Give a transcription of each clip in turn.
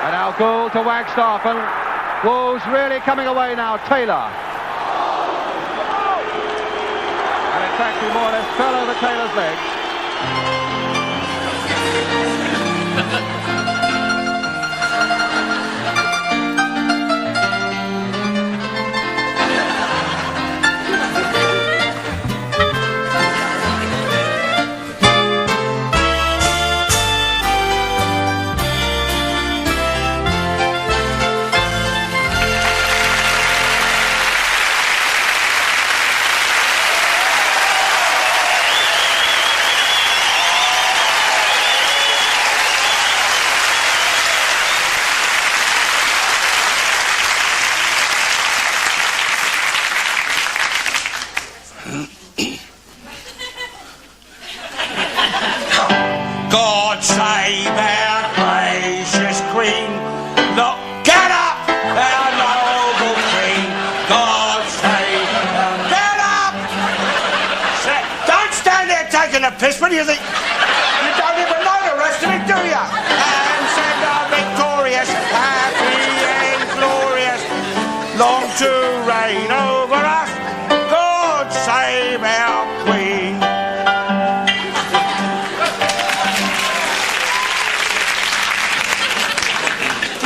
And now Gould to Wagstaff, and Wolves really coming away now. Taylor. And in fact, he more or less fell over Taylor's legs. God save our gracious Queen. Look, get up, our noble Queen. God save her. Get up! Don't stand there taking a piss. What do you think? You don't even know the rest of it, do you? And send our victorious, happy and glorious, long to reign over us. God save our Queen.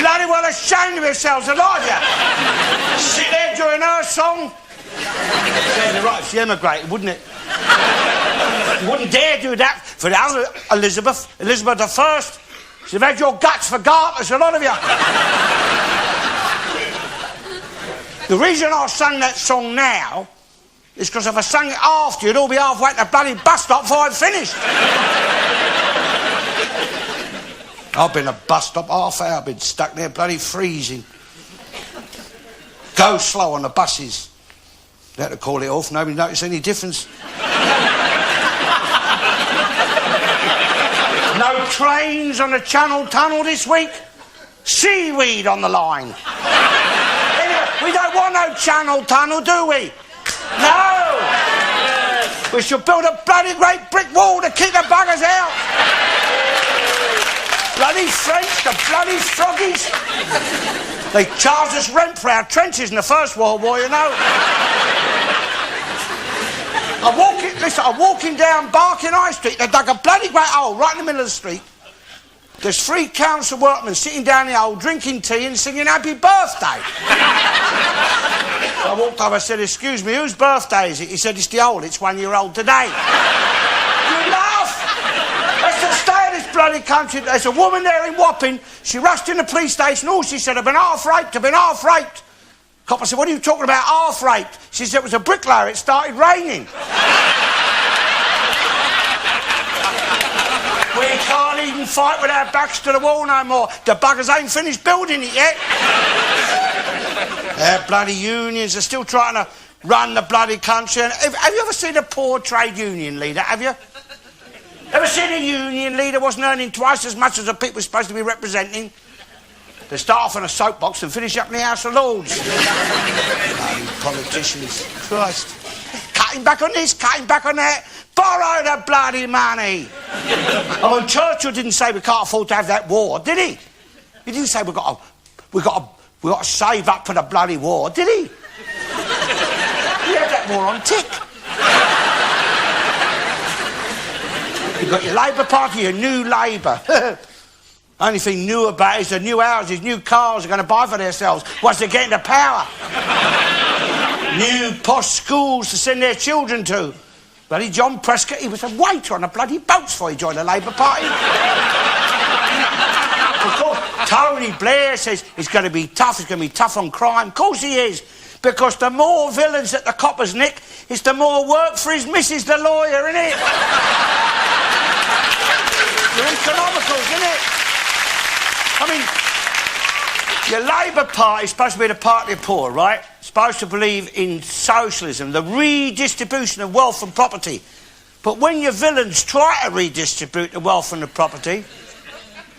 Bloody well ashamed of yourselves, a lot of you. Sit there during her song. You're right, if she emigrated, wouldn't it? You wouldn't dare do that for the other Elizabeth I. She'd have had your guts for garters, a lot of you. The reason I sang that song now is because if I sang it after, you'd all be halfway to the bloody bus stop before I'd finished. I've been a bus stop half hour, I've been stuck there bloody freezing. Go slow on the buses. They had to call it off, nobody noticed any difference. No trains on the Channel Tunnel this week. Seaweed on the line. Anyway, we don't want no Channel Tunnel, do we? No! We should build a bloody great brick wall to keep the buggers out. Bloody French, the bloody froggies. They charged us rent for our trenches in the First World War, you know. I'm walking down Barking High Street. They dug a bloody great hole right in the middle of the street. There's 3 council workmen sitting down the hole, drinking tea and singing happy birthday. I walked over, I said, excuse me, whose birthday is it? He said, it's the old, it's 1 year old today. You laugh! That's the state of this bloody country. There's a woman there in Wapping. She rushed in the police station. Oh, she said, I've been half raped. Cop, I said, what are you talking about, half raped? She said, it was a bricklayer, it started raining. We can't even fight with our backs to the wall no more. The buggers ain't finished building it yet. Our bloody unions are still trying to run the bloody country. And have you ever seen a poor trade union leader, have you? Ever seen a union leader wasn't earning twice as much as the people supposed to be representing? They start off on a soapbox and finish up in the House of Lords. Politicians. Christ. Cutting back on this, cutting back on that. Borrow the bloody money. I mean, Churchill didn't say we can't afford to have that war, did he? He didn't say we got to save up for the bloody war, did he? He had that war on tick. You've got your Labour Party, your New Labour. Only thing new about it is the new houses, new cars are going to buy for themselves once they get into power. New posh schools to send their children to. Bloody John Prescott, he was a waiter on a bloody boat before he joined the Labour Party. Of course, Tony Blair says it's going to be tough on crime. Of course he is. Because the more villains that the coppers nick, it's the more work for his missus, the lawyer, innit? You're economicals, innit? I mean, your Labour Party is supposed to be the party of poor, right? Supposed to believe in socialism, the redistribution of wealth and property. But when your villains try to redistribute the wealth and the property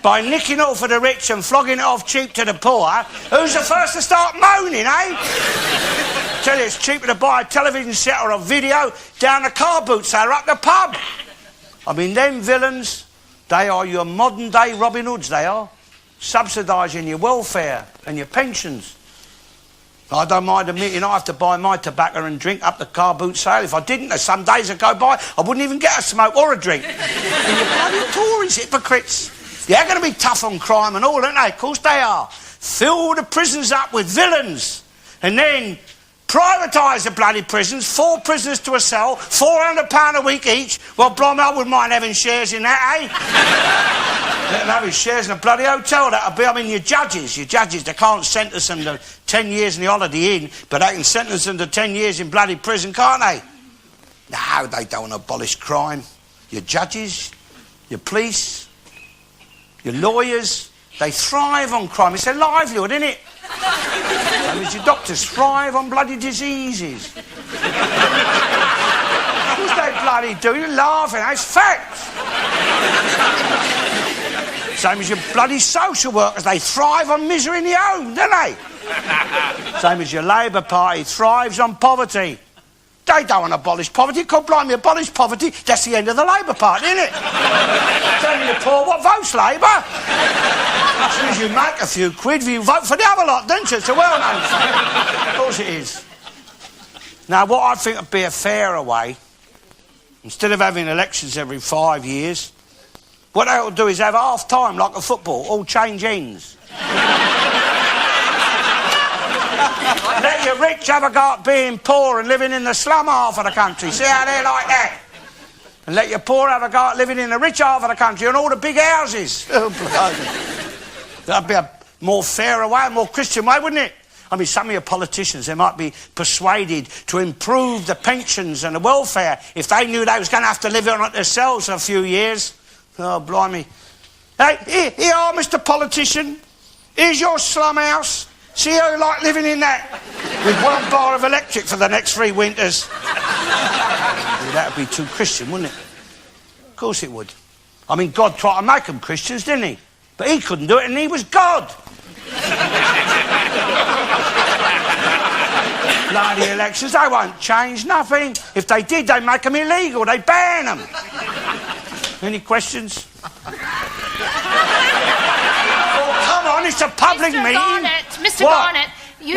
by nicking it off for the rich and flogging it off cheap to the poor, who's the first to start moaning, eh? Tell you it's cheaper to buy a television set or a video down the car boot sale or up the pub. I mean, them villains, they are your modern-day Robin Hoods, they are. subsidising your welfare and your pensions. I don't mind admitting I have to buy my tobacco and drink up the car boot sale. If I didn't, there's some days that go by, I wouldn't even get a smoke or a drink. And you bloody Tories, hypocrites. They're going to be tough on crime and all, aren't they? Of course they are. Fill the prisons up with villains and then privatise the bloody prisons, 4 prisoners to a cell, £400 a week each. Well, blimey, I wouldn't mind having shares in that, eh? Let them have his shares in a bloody hotel, that'll be. I mean, your judges, they can't sentence them to 10 years in the Holiday Inn, but they can sentence them to 10 years in bloody prison, can't they? No, they don't want to abolish crime. Your judges, your police, your lawyers, they thrive on crime. It's their livelihood, isn't it? That means your doctors thrive on bloody diseases. Of course they bloody do. You're laughing. It's facts. Same as your bloody social workers. They thrive on misery in the home, don't they? Same as your Labour Party thrives on poverty. They don't want to abolish poverty. God blimey, abolish poverty. That's the end of the Labour Party, isn't it? Telling the poor what votes Labour. As soon as you make a few quid, you vote for the other lot, don't you? It's a well-known fact. Of course it is. Now, what I think would be a fairer way, instead of having elections every 5 years, what they ought to do is have half-time, like a football, all change ends. Let your rich have a go at being poor and living in the slum half of the country. See how they're like that? And let your poor have a go at living in the rich half of the country and all the big houses. That'd be a more fairer way, a more Christian way, wouldn't it? I mean, some of your politicians, they might be persuaded to improve the pensions and the welfare if they knew they was going to have to live on it themselves for a few years. Oh, blimey. Hey, here are, Mr. Politician. Here's your slum house. See how you like living in that? With 1 bar of electric for the next 3 winters. That would be too Christian, wouldn't it? Of course it would. I mean, God tried to make them Christians, didn't he? But he couldn't do it, and he was God. Bloody elections, they won't change nothing. If they did, they'd make them illegal. They'd ban them. Any questions? It's a public meeting. Mr. Garnett, wave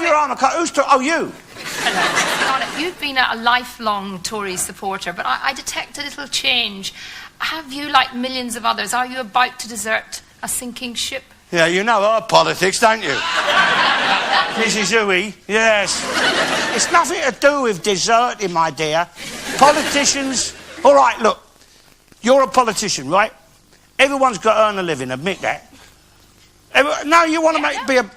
your arm. Oh, you. Mr. Garnett, you've been a lifelong Tory supporter, but I detect a little change. Have you, like millions of others, are you about to desert a sinking ship? Yeah, you know our politics, don't you? Mrs. Huey, yes. It's nothing to do with deserting, my dear. Politicians... All right, look. You're a politician, right? Everyone's got to earn a living, admit that. Now you want to be a...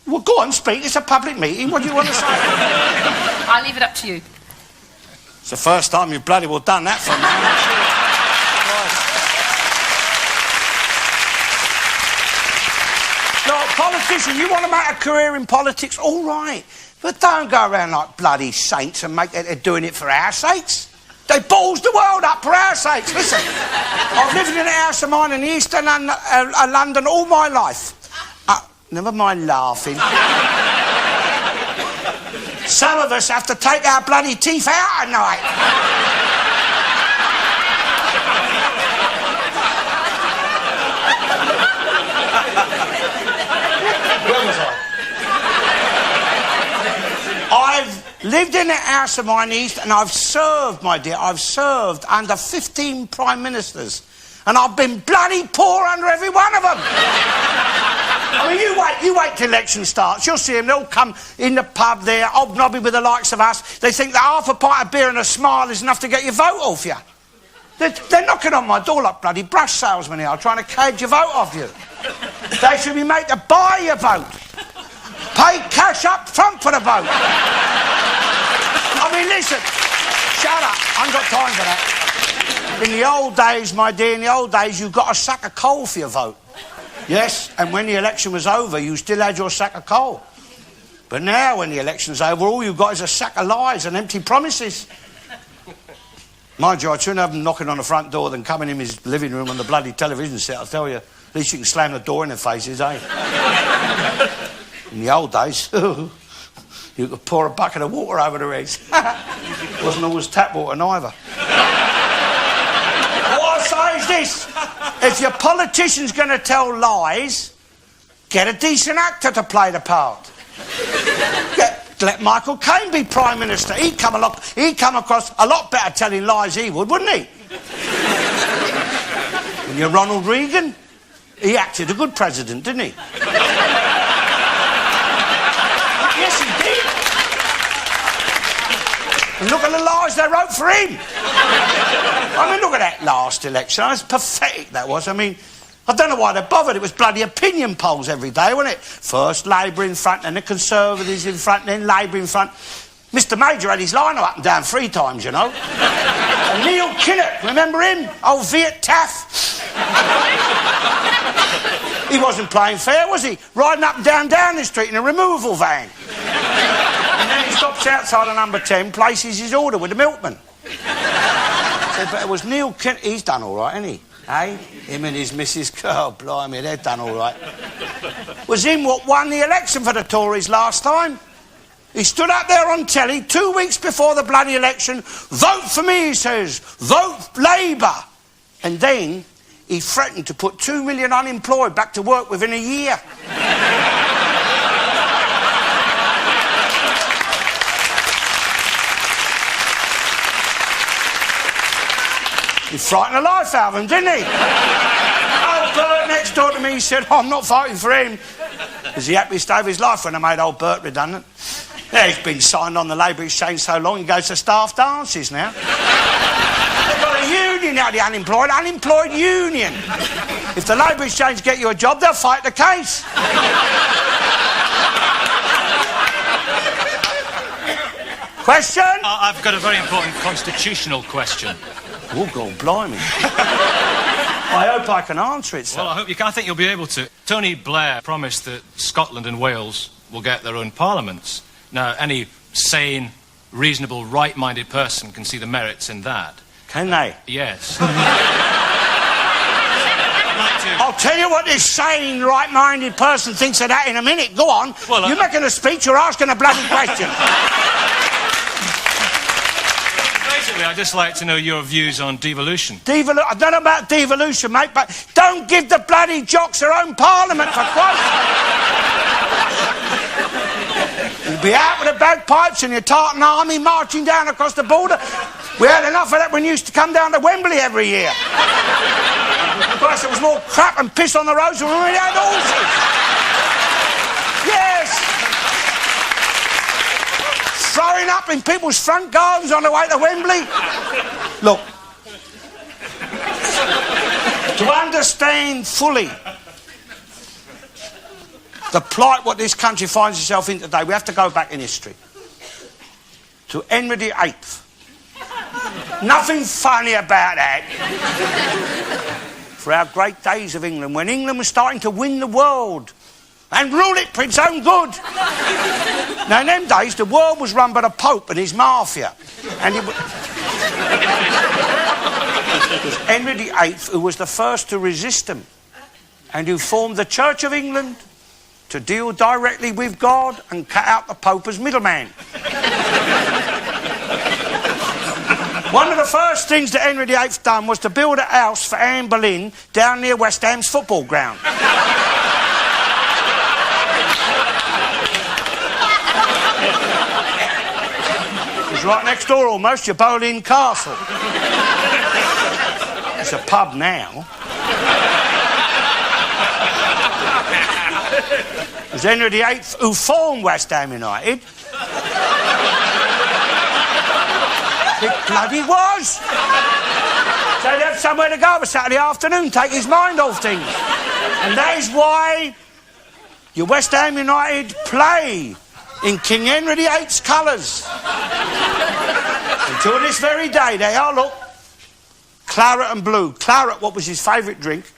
Well, go on, speak. It's a public meeting. What do you want to say? I'll leave it up to you. It's the first time you've bloody well done that for me. Look, politician, you want to make a career in politics? All right. But don't go around like bloody saints and make that they're doing it for our sakes. They balls the world up for our sakes. Listen, I've lived in a house of mine in the east of London all my life. Never mind laughing. Some of us have to take our bloody teeth out at night. Where was I? I've lived in a house of mine in the east and I've served, my dear, I've served under 15 Prime Ministers. And I've been bloody poor under every one of them. I mean, you wait till election starts. You'll see them. They'll come in the pub there, hobnobbing with the likes of us. They think that half a pint of beer and a smile is enough to get your vote off you. They're knocking on my door like bloody brush salesmen here, trying to cadge your vote off you. They should be made to buy your vote. Pay cash up front for the vote. I mean, listen. Shut up. I ain't got time for that. In the old days, my dear, in the old days, you got a sack of coal for your vote. Yes, and when the election was over, you still had your sack of coal. But now, when the election's over, all you've got is a sack of lies and empty promises. Mind you, I'd sooner have them knocking on the front door than coming in his living room on the bloody television set, I'll tell you. At least you can slam the door in their faces, eh? In the old days, you could pour a bucket of water over their heads. Wasn't always tap water neither. What I was say is this. If your politician's going to tell lies, get a decent actor to play the part. Let Michael Caine be Prime Minister. He'd come across a lot better telling lies he would, wouldn't he? And you're Ronald Reagan. He acted a good president, didn't he? Yes, he did. And look at the lies they wrote for him. I mean, look at that last election. It was pathetic, that was. I mean, I don't know why they bothered. It was bloody opinion polls every day, wasn't it? First Labour in front, then the Conservatives in front, then Labour in front. Mr Major had his line up and down 3 times, you know. And Neil Kinnock, remember him? Old Viet Taff. He wasn't playing fair, was he? Riding up and down Downing Street in a removal van. And then he stops outside of number 10, places his order with the milkman. So, but it was Neil Kinnock. He's done all right, hasn't he? Eh? Him and his missus, oh, blimey, they've done all right. Was him what won the election for the Tories last time. He stood up there on telly 2 weeks before the bloody election. Vote for me, he says. Vote Labour. And then he threatened to put 2 million unemployed back to work within a year. He frightened the life out of him, didn't he? Old Bert next door to me said, oh, I'm not fighting for him. Was he happy to stay with his life when I made old Bert redundant? Yeah, he's been signed on the Labour Exchange so long he goes to staff dances now. They've got a union now, the unemployed union. If the Labour Exchange get you a job, they'll fight the case. Question? I've got a very important constitutional question. Oh, God, blimey. I hope I can answer it, sir. Well, I hope you can. I think you'll be able to. Tony Blair promised that Scotland and Wales will get their own parliaments. Now, any sane, reasonable, right-minded person can see the merits in that. Can they? Yes. I'll tell you what this sane, right-minded person thinks of that in a minute. Go on. Well, you're making a speech, you're asking a bloody question. Basically, I'd just like to know your views on devolution. I don't know about devolution, mate, but don't give the bloody jocks their own parliament, for Christ's sake. You'll be out with the bagpipes and your tartan army marching down across the border. We had enough of that when you used to come down to Wembley every year. Of course, there was more crap and piss on the roads than when we had horses. Yes! Throwing up in people's front gardens on the way to Wembley. Look, to understand fully the plight what this country finds itself in today, we have to go back in history to Henry VIII. Nothing funny about that. For our great days of England, when England was starting to win the world and rule it for its own good. Now, in them days, the world was run by the Pope and his mafia. And it was Henry VIII who was the first to resist them and who formed the Church of England to deal directly with God and cut out the Pope as middleman. One of the first things that Henry VIII done was to build a house for Anne Boleyn down near West Ham's football ground. It's right next door almost, your Boleyn Castle. It's a pub now. It was Henry VIII who formed West Ham United. It bloody was. So he'd have somewhere to go for Saturday afternoon, take his mind off things. And that is why your West Ham United play in King Henry VIII's colours. Until this very day, they are, look, claret and blue. Claret, what was his favourite drink,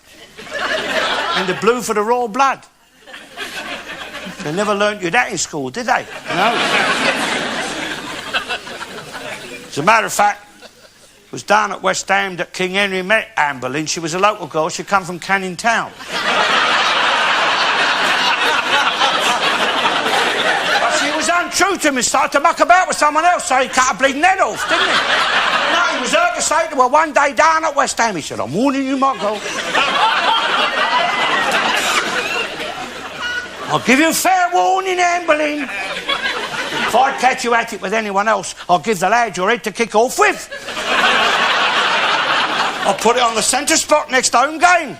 and the blue for the royal blood. They never learnt you that in school, did they? No. As a matter of fact, it was down at West Ham that King Henry met Anne Boleyn. She was a local girl. She'd come from Canning Town. But she was true to him and started to muck about with someone else, so he cut a bleeding head off, didn't he? No, he was hurt to say to her one day down at West Ham. He said, I'm warning you, Michael. I'll give you a fair warning, Anne Boleyn. If I catch you at it with anyone else, I'll give the lad your head to kick off with. I'll put it on the centre spot next home game.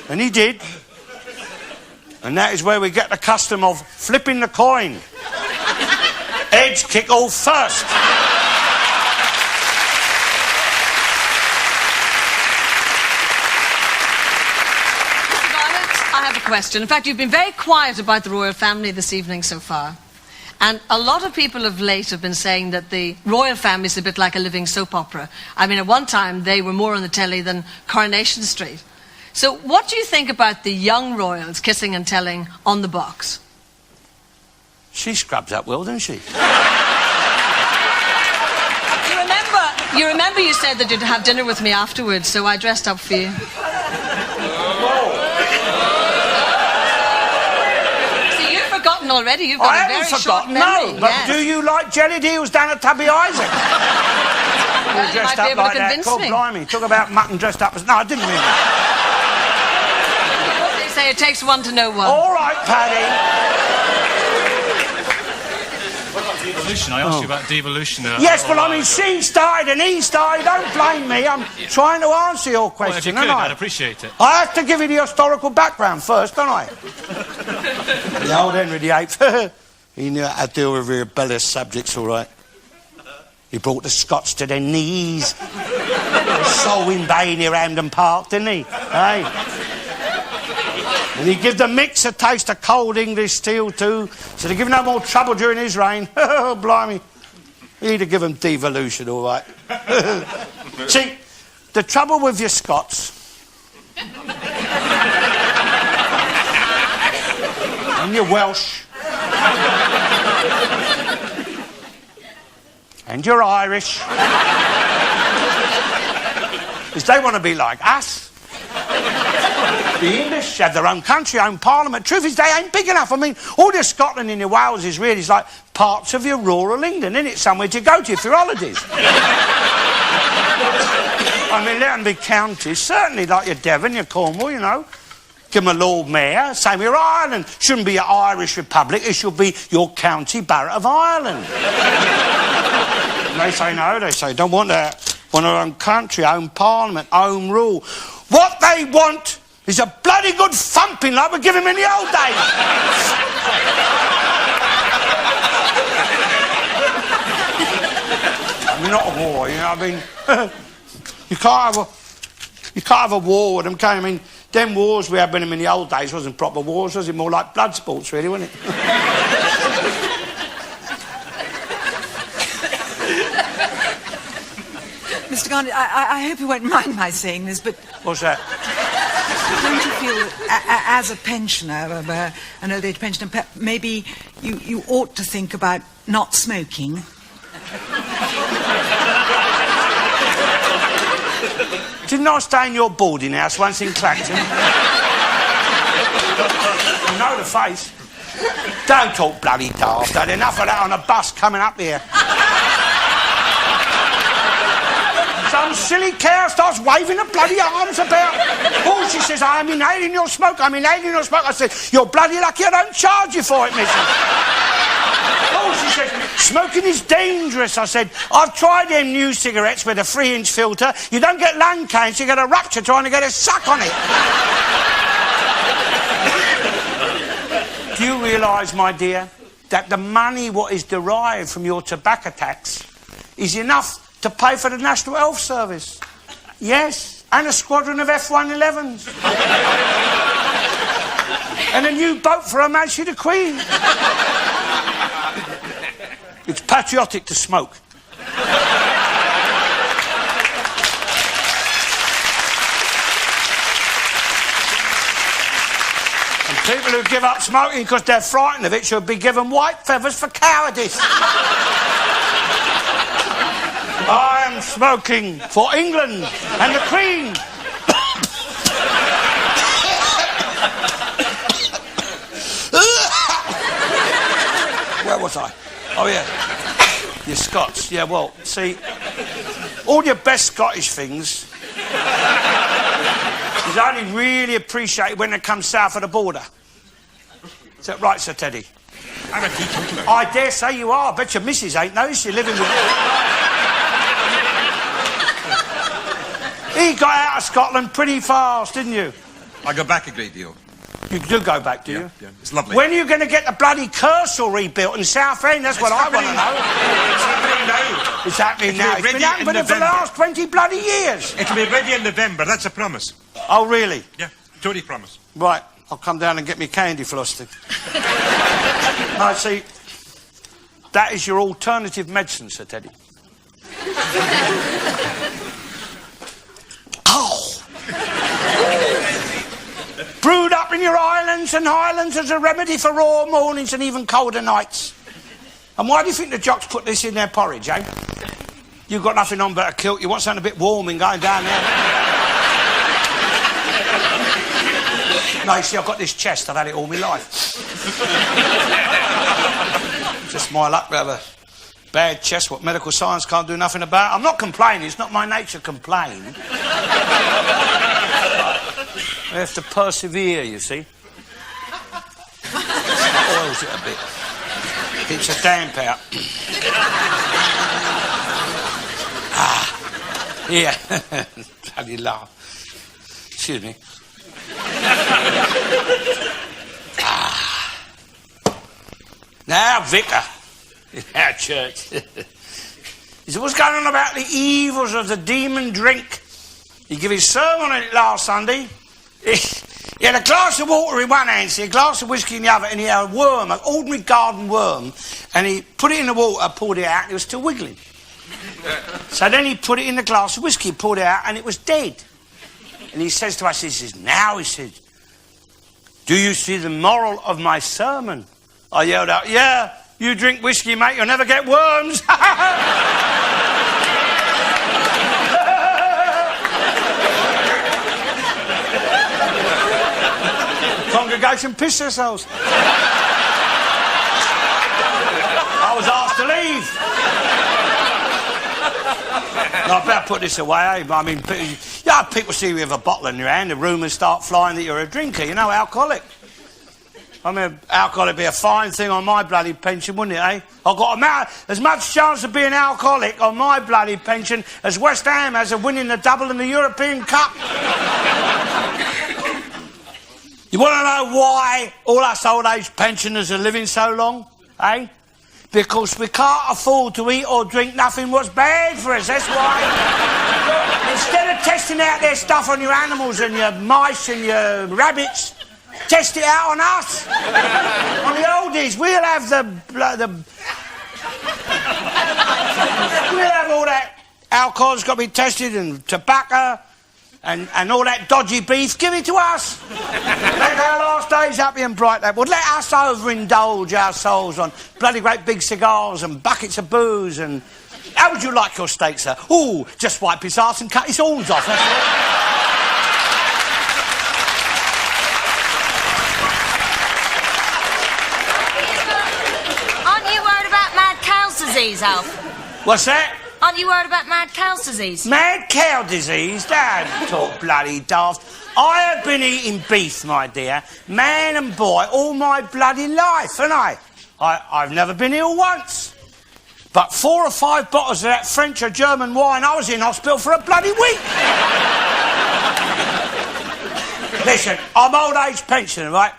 And he did. And that is where we get the custom of flipping the coin. Heads kick off first. Mr. Garnett, I have a question. In fact, you've been very quiet about the royal family this evening so far. And a lot of people of late have been saying that the royal family is a bit like a living soap opera. I mean, at one time, they were more on the telly than Coronation Street. So what do you think about the young royals kissing and telling on the box? She scrubs up well, doesn't she? You remember you said that you'd have dinner with me afterwards, so I dressed up for you. See, you've forgotten already. You've got a very short memory. No, but do you like jellied eels down at Tubby Isaac? Well, you might be able to convince me. God blimey, talk about mutton dressed up as... No, I didn't mean that. They say it takes one to know one. All right, Paddy. Devolution. I asked you about devolution. Yes, but I mean, she started and he started. Don't blame me. I'm trying to answer your question, well, if you could, I'd appreciate it. I have to give you the historical background first, don't I? The old Henry VIII, he knew how to deal with rebellious subjects, all right. He brought the Scots to their knees. Solwyn Bay near Hampden Park, didn't he? Hey. And he gave the mix a taste of cold English steel too, so they give no more trouble during his reign. Oh, blimey. He'd have given devolution, all right. See, the trouble with your Scots... and your Welsh... and you're Irish, is they want to be like us. The English have their own country, own parliament. Truth is, they ain't big enough. I mean, all your Scotland and your Wales is really like parts of your rural England, isn't it? Somewhere to go to for holidays. I mean, let them be counties, certainly, like your Devon, your Cornwall, you know. Give them a Lord Mayor. Same with Ireland. Shouldn't be an Irish Republic. It should be your county borough of Ireland. They say no. They say don't want that. Want our own country, own parliament, own rule. What they want is a bloody good thumping like we give them in the old days. I mean, not a war, you know. I mean, you can't have a war with them, can you? I mean, them wars we had with them in the old days wasn't proper wars, was it? More like blood sports, really, wasn't it? Mr. Garnett, I hope you won't mind my saying this, but... What's that? Don't you feel that as a pensioner, an old age pensioner, maybe you ought to think about not smoking? Didn't I stay in your boarding house once in Clacton? You know the face. Don't talk bloody daft. I had enough of that on a bus coming up here. Some silly cow starts waving her bloody arms about. Oh, she says, I'm inhaling your smoke, I'm inhaling your smoke. I said, you're bloody lucky I don't charge you for it, missus. Oh, she says, smoking is dangerous. I said, I've tried them new cigarettes with a 3-inch filter. You don't get lung cancer, you get a rupture trying to get a suck on it. Do you realise, my dear, that the money what is derived from your tobacco tax is enough to pay for the National Health Service? Yes, and a squadron of F-111s. And a new boat for Her Majesty the Queen. It's patriotic to smoke. And people who give up smoking because they're frightened of it should be given white feathers for cowardice. I am smoking for England and the Queen. Where was I? Oh, yeah. You're Scots. Yeah, well, see, all your best Scottish things is only really appreciated when they come south of the border. Is that right, Sir Teddy? I'm a teetotaler. I dare say you are. I bet your missus ain't noticed you're living with... He got out of Scotland pretty fast, didn't you? I go back a great deal. You do go back, do you? Yeah, it's lovely. When are you going to get the bloody Kersal rebuilt in Southend? That's what I want to know. It's happening now. It's happening now. It's been ready happening in for the November. last 20 bloody years. It'll be ready in November, that's a promise. Oh, really? Yeah, Tory promise. Right, I'll come down and get me candy floss then. I see. That is your alternative medicine, Sir Teddy. Oh! Brewed up in your islands and highlands as a remedy for raw mornings and even colder nights. And why do you think the jocks put this in their porridge, eh? You've got nothing on but a kilt. You want something a bit warming going down there. No, you see, I've got this chest. I've had it all my life. Just my luck to have a bad chest, what medical science can't do nothing about. I'm not complaining. It's not my nature to complain. I have to persevere, you see. Oils it a bit. Keeps a damp out. Yeah. Bloody laugh. Excuse me. Now, Vicar, in our church, he said, what's going on about the evils of the demon drink? He gave his sermon on it last Sunday. He had a glass of water in one hand, a glass of whiskey in the other, and he had a worm, an ordinary garden worm, and he put it in the water, poured it out, and it was still wiggling. So then he put it in the glass of whiskey, poured it out, and it was dead. And he says to us, he says, now, he says, do you see the moral of my sermon? I yelled out, yeah, you drink whiskey, mate, you'll never get worms. Congregation pissed themselves. I was asked to leave. No, I better put this away, eh? I mean, people see you with a bottle in your hand, the rumours start flying that you're a drinker, you know, alcoholic. I mean, alcoholic would be a fine thing on my bloody pension, wouldn't it, eh? I've got as much chance of being alcoholic on my bloody pension as West Ham has of winning the double in the European Cup. You want to know why all us old age pensioners are living so long, eh? Because we can't afford to eat or drink nothing what's bad for us, that's why. Instead of testing out their stuff on your animals and your mice and your rabbits, test it out on us. On the oldies, we'll have we'll have all that alcohol that's got to be tested and tobacco and all that dodgy beef. Give it to us. Make our last days happy and bright. That would let us overindulge our souls on bloody great big cigars and buckets of booze and... How would you like your steak, sir? Ooh, just wipe his arse and cut his horns off, that's all. Aren't you worried about mad cow's disease, Alf? What's that? Aren't you worried about mad cow's disease? Mad cow disease? Don't talk bloody daft. I have been eating beef, my dear, man and boy, all my bloody life, haven't I? I've never been ill once. But 4 or 5 bottles of that French or German wine, I was in hospital for a bloody week. Listen, I'm old age pensioner, right?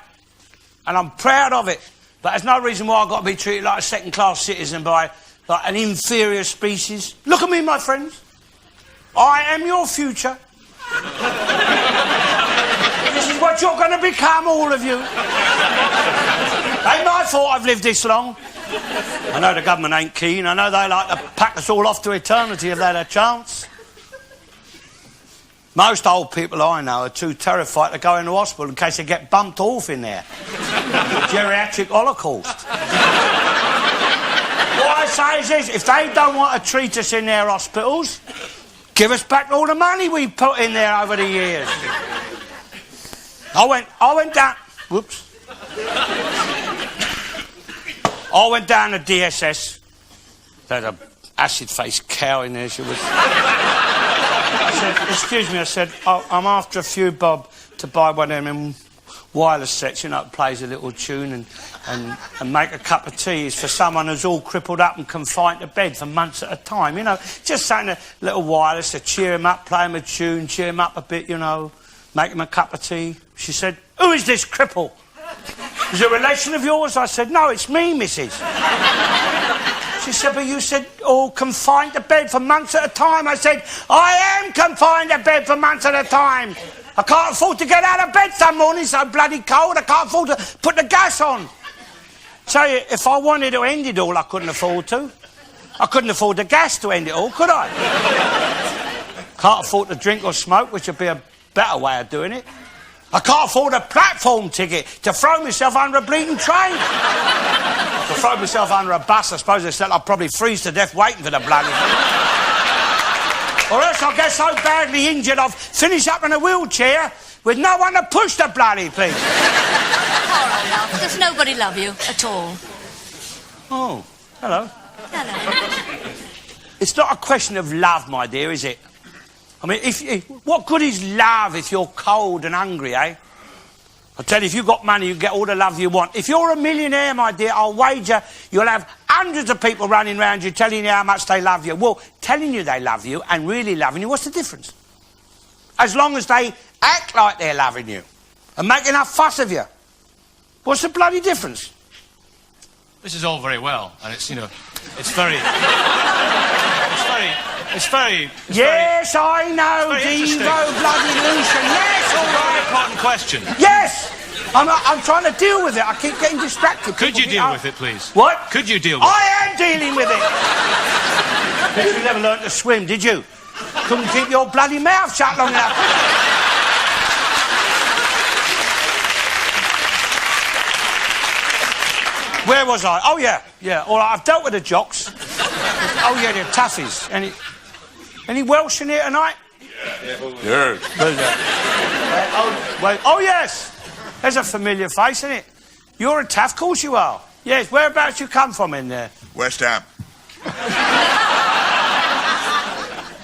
And I'm proud of it. But there's no reason why I've got to be treated like a second-class citizen by... like an inferior species. Look at me, my friends. I am your future. This is what you're going to become, all of you. Ain't my fault I've lived this long. I know the government ain't keen. I know they like to pack us all off to eternity if they had a chance. Most old people I know are too terrified to go into hospital in case they get bumped off in there. The geriatric holocaust. What I say is this, if they don't want to treat us in their hospitals, give us back all the money we put in there over the years. I went down... Whoops. I went down to DSS. There's a acid-faced cow in there, she was. I said, excuse me, I said, I'm after a few bob to buy one of them wireless sets, you know, that plays a little tune and make a cup of tea. Is for someone who's all crippled up and confined to bed for months at a time, you know. Just something, a little wireless to cheer him up, play him a tune, cheer him up a bit, you know, make him a cup of tea. She said, who is this cripple? Is it a relation of yours? I said, no, it's me, missus. She said, but you said, oh, confined to bed for months at a time. I said, I am confined to bed for months at a time. I can't afford to get out of bed some mornings, so bloody cold. I can't afford to put the gas on. So if I wanted to end it all, I couldn't afford to. I couldn't afford the gas to end it all, could I? Can't afford to drink or smoke, which would be a better way of doing it. I can't afford a platform ticket to throw myself under a bleeding train. To throw myself under a bus, I suppose I'll probably freeze to death waiting for the bloody thing. Or else I'll get so badly injured I'll finish up in a wheelchair with no one to push the bloody thing. All right, love. Does nobody love you at all? Oh, hello. Hello. It's not a question of love, my dear, is it? I mean, what good is love if you're cold and hungry, eh? I tell you, if you've got money, you get all the love you want. If you're a millionaire, my dear, I'll wager you'll have hundreds of people running around you telling you how much they love you. Well, telling you they love you and really loving you, what's the difference? As long as they act like they're loving you and make enough fuss of you. What's the bloody difference? This is all very well, and it's, you know, it's very... Yes, I know, Devo, bloody Lucian. Yes, all right. Important question. Yes! I'm trying to deal with it. I keep getting distracted. Could you deal with it, please? What? Could you deal with it? I am dealing with it. You never learnt to swim, did you? Couldn't keep your bloody mouth shut long enough. Where was I? Oh, yeah. All right, I've dealt with the jocks. Oh, yeah, the toughies. Any Welsh in here tonight? Yeah. Oh, yes. There's a familiar face, isn't it? You're a tough, of course you are. Yes, whereabouts you come from in there? West Ham.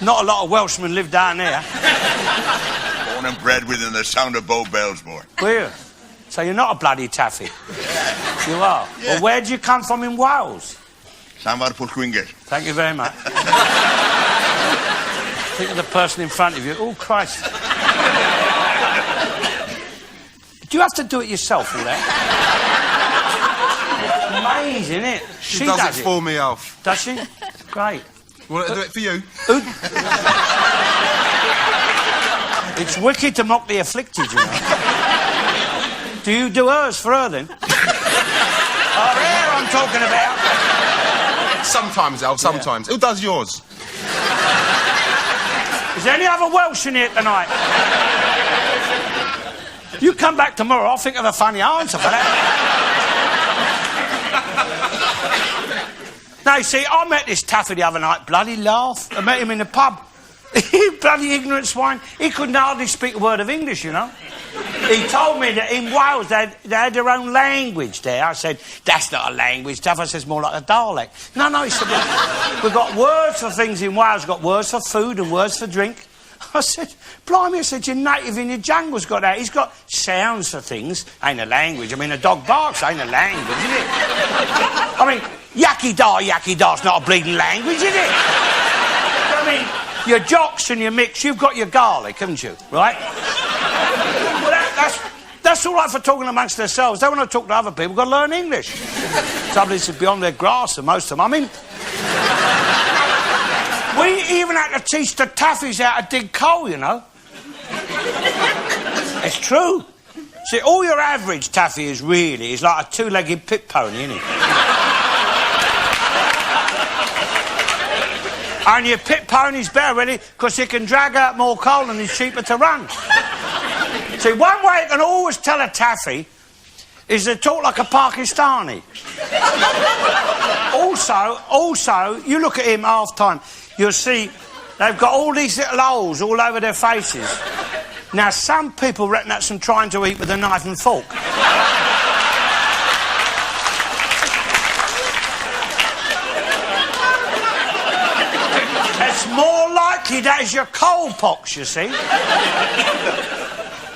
Not a lot of Welshmen live down there. Born and bred within the sound of Bow Bells, boy. Where? So you're not a bloody taffy? You are? Yeah. Well, where do you come from in Wales? Samar Pwllgwyngyll. Thank you very much. Think of the person in front of you. Oh, Christ. Do you have to do it yourself, all that? Amazing, isn't it? She does it for me, Alf. Does she? Great. Want to do it for you? It's wicked to mock the afflicted, you know. Do you do hers for her, then? Oh, there I'm talking about. Sometimes, Alf, sometimes. Yeah. Who does yours? Is there any other Welsh in here tonight? You come back tomorrow, I'll think of a funny answer for that. No, you see, I met this taffy the other night, bloody laugh. I met him in the pub. Bloody ignorant swine. He couldn't hardly speak a word of English, you know. He told me that in Wales they had their own language there. I said, that's not a language, Taff. I said, it's more like a dialect. No, he said, we've got words for things in Wales. We've got words for food and words for drink. I said, blimey, I said, your native in your jungle's got that. He's got sounds for things. Ain't a language. I mean, a dog barks ain't a language, is it? I mean, yucky da's not a bleeding language, is it? I mean, your jocks and your mix, you've got your garlic, haven't you, right? Well, that's all right for talking amongst themselves. They want to talk to other people, got to learn English. Some of this is beyond their grasp, and most of them. I mean, we even had to teach the taffies how to dig coal, you know. It's true. See, all your average taffy is like a two-legged pit pony, isn't it? And your pit pony's better, really, because it can drag out more coal and it's cheaper to run. See, one way you can always tell a taffy is to talk like a Pakistani. Also, you look at him half-time, you'll see they've got all these little holes all over their faces. Now, some people reckon that's them trying to eat with a knife and fork. exactly that is your coal pox, you see.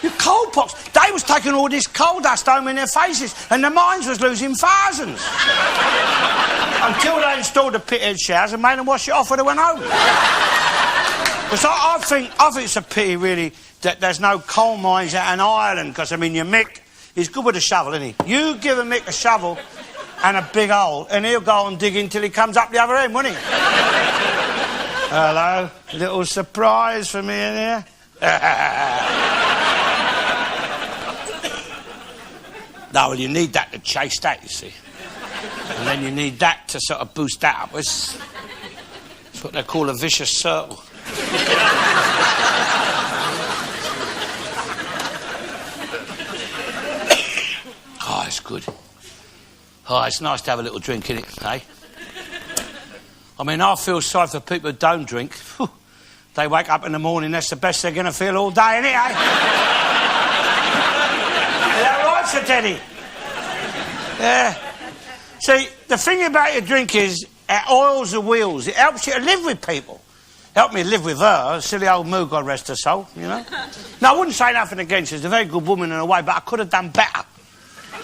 Your coal pox. They was taking all this coal dust home in their faces, and the mines was losing thousands. Until they installed the pithead showers and made them wash it off when they went home. Because I think it's a pity, really, that there's no coal mines out in Ireland, because, I mean, your Mick, he's good with a shovel, isn't he? You give a Mick a shovel and a big hole, and he'll go and dig until he comes up the other end, won't he? Hello, little surprise for me in here. No, well, you need that to chase that, you see. And then you need that to sort of boost that up. It's what they call a vicious circle. Oh, it's good. Oh, it's nice to have a little drink, innit, eh? I mean, I feel sorry for people who don't drink. They wake up in the morning, that's the best they're going to feel all day, innit, eh? Is that right, Sir Teddy? Yeah. See, the thing about your drink is it oils the wheels. It helps you to live with people. Helped me live with her, silly old moo, God rest her soul, you know. No, I wouldn't say nothing against her. She's a very good woman in a way, but I could have done better.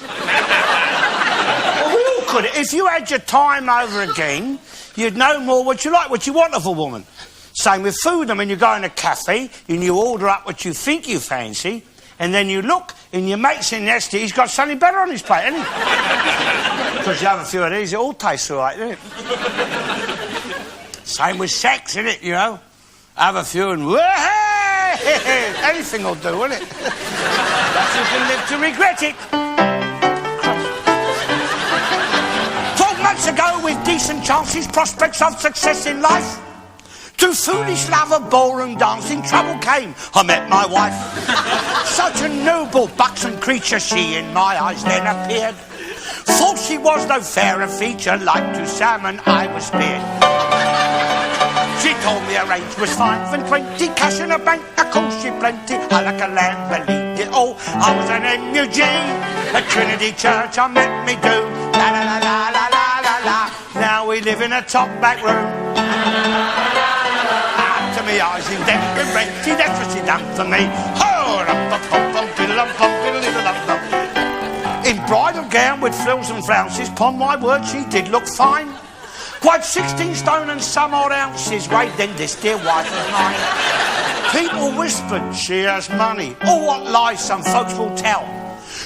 Well, we all could. If you had your time over again, you'd know more what you like, what you want of a woman. Same with food. I mean, you go in a cafe and you order up what you think you fancy, and then you look and your mate's in there, he's got something better on his plate, hasn't he? Because you have a few of these, it all tastes all right, doesn't it? Same with sex, isn't it, you know? Have a few and anything will do, won't it? But you can live to regret it. 12 months ago, with decent chances, prospects of success in life, to foolish love of ballroom dancing, trouble came. I met my wife. Such a noble, buxom creature she in my eyes then appeared. Thought she was no fairer feature, like to salmon I was speared. She told me her age was 5 and 20, cash in a bank, of course she plenty. I like a lamb, believed it all. I was an MUG, at Trinity Church I met me do. La la la la la la la la. Now we live in a top back room. To me eyes in debt and renty, that's what she done for me. In bridal gown with frills and flounces, upon my word she did look fine. Quite 16 stone and some odd ounces weight, then this dear wife of mine. People whispered she has money, or what lies some folks will tell.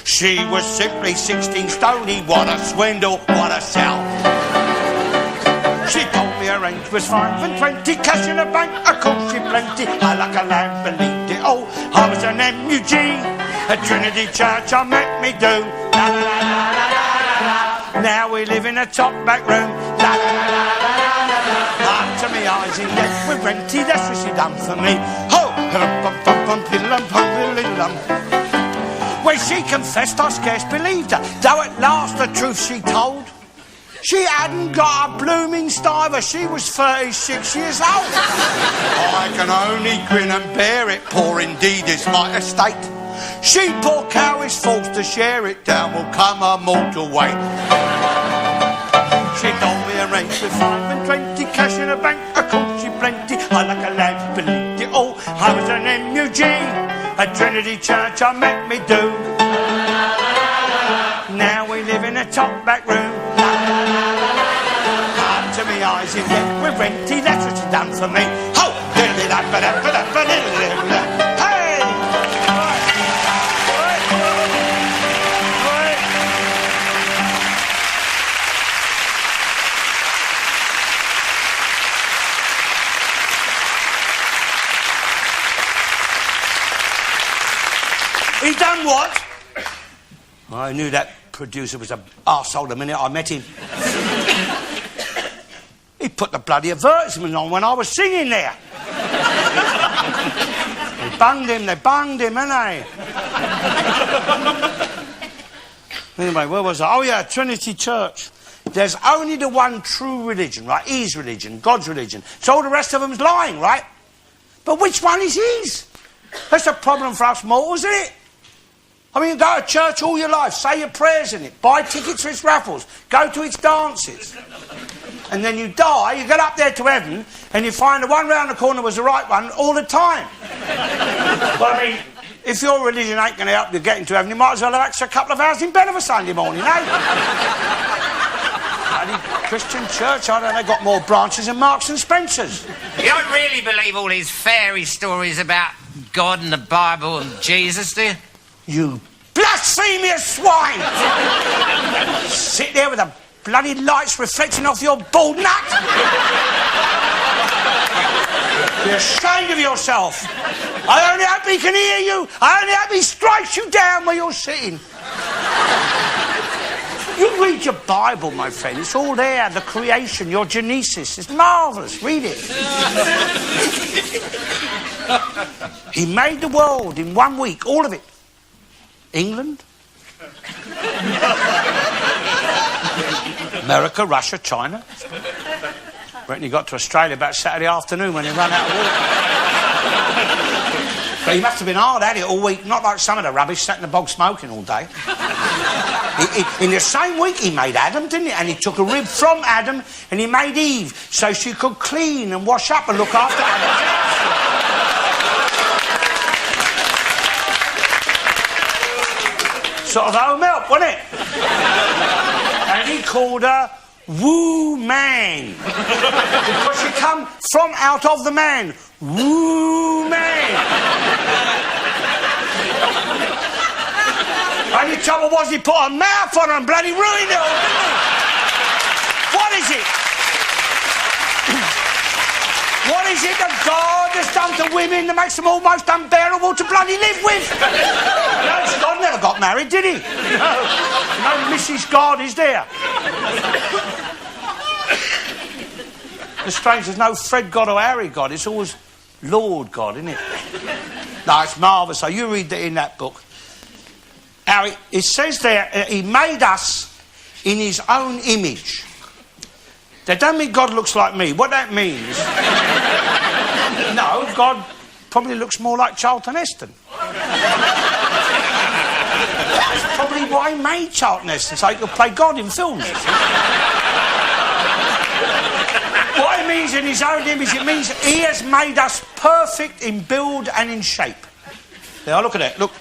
She was simply 16 stony, what a swindle, what a sell. She told me her age was 5 and 20, cash in a bank, of course she plenty. I like a lamb, believed it all. I was an MUG, at Trinity Church I met me do. La la la la la la la. Now we live in a top back room. La la la la la la la. Up to me eyes in debt with renty, that's what she done for me. Ho! When she confessed, I scarce believed her, though at last the truth she told. She hadn't got a blooming stiver, she was 36 years old. I can only grin and bear it, poor indeed is my estate. She, poor cow, is forced to share it, down will come her mortal weight. She told me her age was 5 and 20, cash in a bank, of course she plenty. I like a lamb, believed it all. I was an MUG, at Trinity Church I met me do. Now we live in a top back room. Up to me eyes in debt with renty, that's what she done for me. Ho! Hey! He done what? I knew that producer was an arsehole the minute I met him. He put the bloody advertisement on when I was singing there. They bunged him, ain't they? Anyway, where was I? Oh, yeah, Trinity Church. There's only the one true religion, right? His religion, God's religion. So all the rest of them's lying, right? But which one is his? That's a problem for us mortals, isn't it? I mean, you go to church all your life, say your prayers in it, buy tickets for its raffles, go to its dances. and then you die, you get up there to heaven, and you find the one round the corner was the right one all the time. Well, I mean, if your religion ain't going to help you get into heaven, you might as well have extra couple of hours in bed of a Sunday morning, eh? Bloody Christian church, I don't know, they got more branches than Marks and Spencer's. You don't really believe all these fairy stories about God and the Bible and Jesus, do you? You blasphemous swine! Sit there with the bloody lights reflecting off your bald nut! Be ashamed of yourself! I only hope he can hear you! I only hope he strikes you down where you're sitting! You read your Bible, my friend. It's all there, the creation, your Genesis. It's marvellous. Read it. He made the world in 1 week, all of it. England, America, Russia, China. Reckon he got to Australia about Saturday afternoon when he ran out of water. But he must have been hard at it all week, not like some of the rubbish sat in the bog smoking all day. In the same week he made Adam, didn't he? And he took a rib from Adam and he made Eve so she could clean and wash up and look after Adam. Sort of home help, wasn't it? And he called her Woo Man. Because she come from out of the man. Woo Man. Only trouble was he put a mouth on her and bloody ruined it all, didn't he? What is it? What is it that God has done to women that makes them almost unbearable to bloody live with? No, God never got married, did he? No Mrs. God is there. The strange, there's no Fred God or Harry God. It's always Lord God, isn't it? No, it's marvellous. So you read that in that book. Harry, it says there, he made us in his own image. That don't mean God looks like me. What that means... No, God probably looks more like Charlton Heston. That's probably why he made Charlton Heston, so he could play God in films. What it means in his own image, it means he has made us perfect in build and in shape. Now, look at that, look.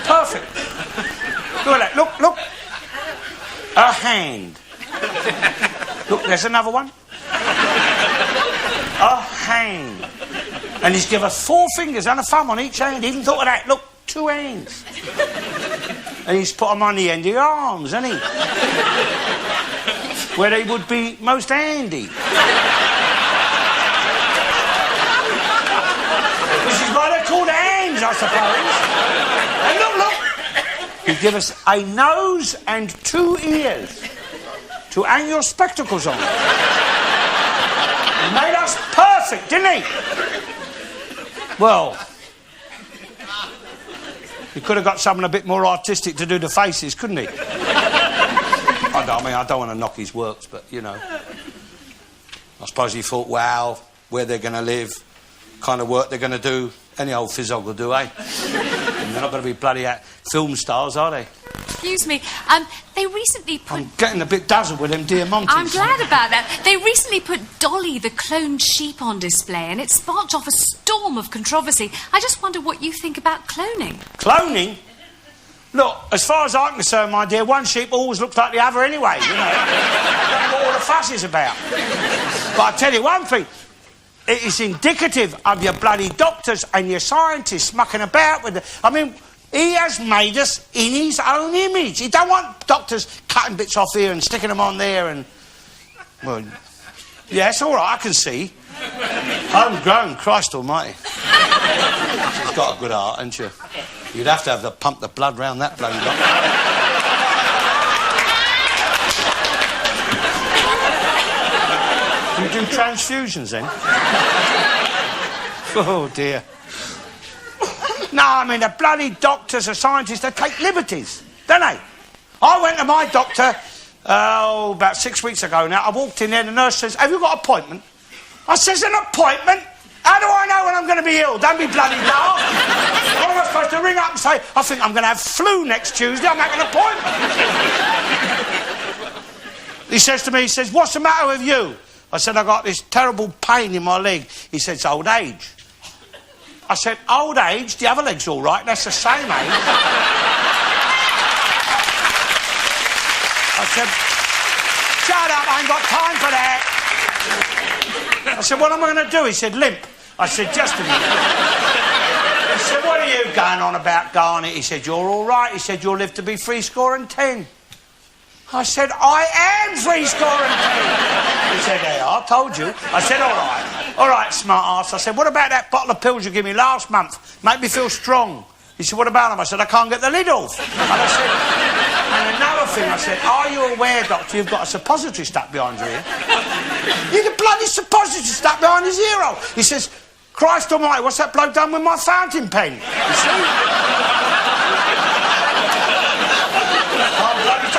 Perfect. Look at that, look. A hand. Look, there's another one. A hand. And he's given us 4 fingers and a thumb on each hand. He even thought of that. Look, 2 hands. And he's put them on the end of your arms, hasn't he? Where they would be most handy. This is why they're called hands, I suppose. And look. He gave us a nose and 2 ears to hang your spectacles on. He made us perfect, didn't he? Well, he could have got someone a bit more artistic to do the faces, couldn't he? I don't want to knock his works, but, you know. I suppose he thought, wow, where they're going to live, kind of work they're going to do. Any old fizzog will do, eh? They're not going to be bloody film stars, are they? Excuse me, they recently put... I'm getting a bit dazzled with them Diamantes. I'm glad about that. They recently put Dolly the cloned sheep on display and it sparked off a storm of controversy. I just wonder what you think about cloning. Cloning? Look, as far as I'm concerned, my dear, one sheep always looks like the other anyway, you know. That's what all the fuss is about. But I tell you one thing, it is indicative of your bloody doctors and your scientists mucking about with it. I mean, he has made us in his own image. He don't want doctors cutting bits off here and sticking them on there and... Well, yeah, it's all right, I can see. Homegrown, Christ almighty. She's got a good heart, hasn't she? You'd have to pump the blood round that bloody doctor. You do transfusions then? Oh dear. No, I mean the bloody doctors, the scientists, they take liberties, don't they? I went to my doctor about 6 weeks ago now. I walked in there, the nurse says, "Have you got an appointment?" I says, "An appointment? How do I know when I'm going to be ill? Don't be bloody daft." What am I supposed to ring up and say, "I think I'm going to have flu next Tuesday, I'll make an appointment"? He says to me, he says, what's the matter with you? I said, I got this terrible pain in my leg. He said, it's old age. I said, old age? The other leg's all right. That's the same age. I said, shut up, I ain't got time for that. I said, what am I going to do? He said, limp. I said, just a minute. He said, what are you going on about, Garnett? He said, you're all right. He said, you'll live to be 10. I said, I am 10. He said, yeah, I told you. I said, all right, smart ass. I said, what about that bottle of pills you gave me last month? Make me feel strong. He said, what about them? I said, I can't get the lid off. And I said, and another thing, I said, are you aware, doctor, you've got a suppository stuck behind your ear? You get bloody suppository stuck behind his ear hole. He says, Christ almighty, what's that bloke done with my fountain pen? You see?